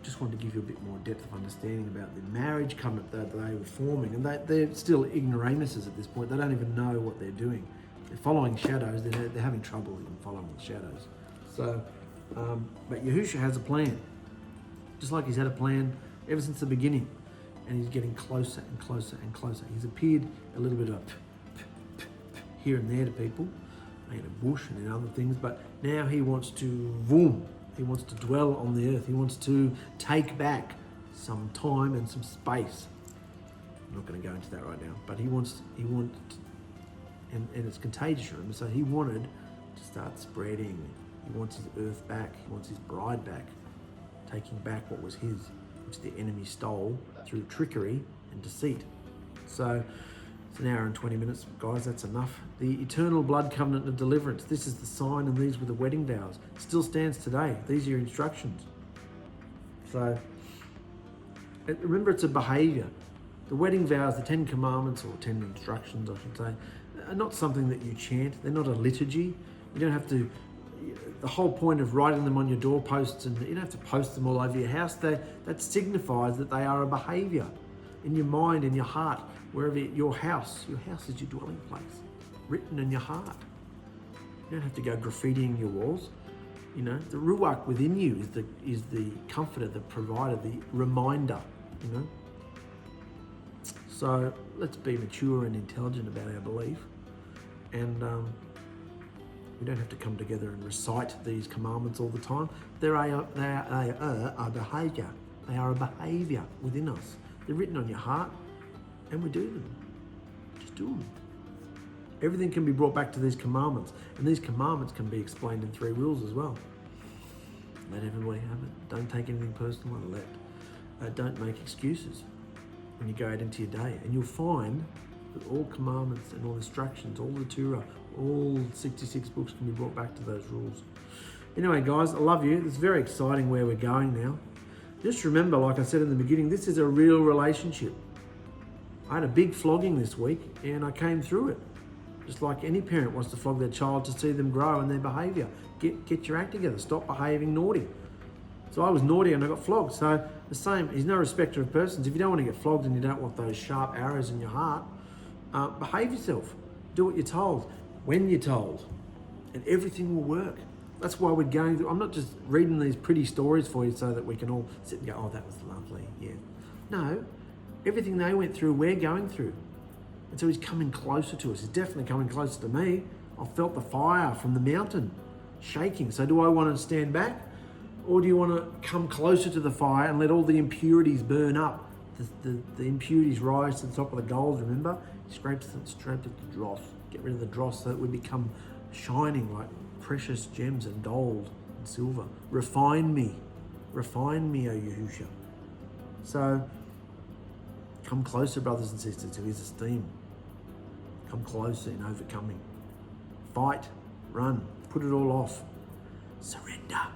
just wanted to give you a bit more depth of understanding about the marriage covenant that they were forming. And they're still ignoramuses at this point. They don't even know what they're doing. They're following shadows. They're having trouble even following the shadows. So, but Yahushua has a plan. Just like he's had a plan ever since the beginning. And he's getting closer and closer and closer. He's appeared a little bit of here and there to people, in a bush and in other things, but now he wants to he wants to dwell on the earth. He wants to take back some time and some space. I'm not going to go into that right now, but he wants, and it's contagious, remember? So he wanted to start spreading. He wants his earth back. He wants his bride back, taking back what was his, which the enemy stole through trickery and deceit. So it's an hour and 20 minutes, guys, that's enough. The eternal blood covenant of deliverance. This is the sign, and these were the wedding vows. It still stands today. These are your instructions. So remember, it's a behavior. The wedding vows, the 10 commandments, or 10 instructions, I should say, are not something that you chant. They're not a liturgy. You don't have to, the whole point of writing them on your doorposts, and you don't have to post them all over your house, that signifies that they are a behavior in your mind, in your heart, wherever your house is your dwelling place, written in your heart. You don't have to go graffitiing your walls. You know, the ruach within you is the comforter, the provider, the reminder, you know. So let's be mature and intelligent about our belief, and we don't have to come together and recite these commandments all the time. They are a behavior. They are a behavior within us. They're written on your heart, and we do them. Just do them. Everything can be brought back to these commandments, and these commandments can be explained in 3 rules as well. Let everybody have it. Don't take anything personal, and don't make excuses when you go out into your day. And you'll find that all commandments and all instructions, all the Torah, all 66 books can be brought back to those rules. Anyway, guys, I love you. It's very exciting where we're going now. Just remember, like I said in the beginning, this is a real relationship. I had a big flogging this week and I came through it. Just like any parent wants to flog their child to see them grow in their behaviour. Get your act together. Stop behaving naughty. So I was naughty and I got flogged. So the same, he's no respecter of persons. If you don't want to get flogged and you don't want those sharp arrows in your heart, behave yourself. Do what you're told, when you're told, and everything will work. That's why we're going through. I'm not just reading these pretty stories for you so that we can all sit and go, oh, that was lovely, yeah. No, everything they went through, we're going through. And so he's coming closer to us. He's definitely coming closer to me. I felt the fire from the mountain shaking. So do I want to stand back? Or do you want to come closer to the fire and let all the impurities burn up? The impurities rise to the top of the gold, remember? He scraped at the dross. Get rid of the dross so that we become shining like precious gems and gold and silver. Refine me, O Yahushua. So come closer, brothers and sisters, to his esteem. Come closer in overcoming. Fight, run, put it all off. Surrender.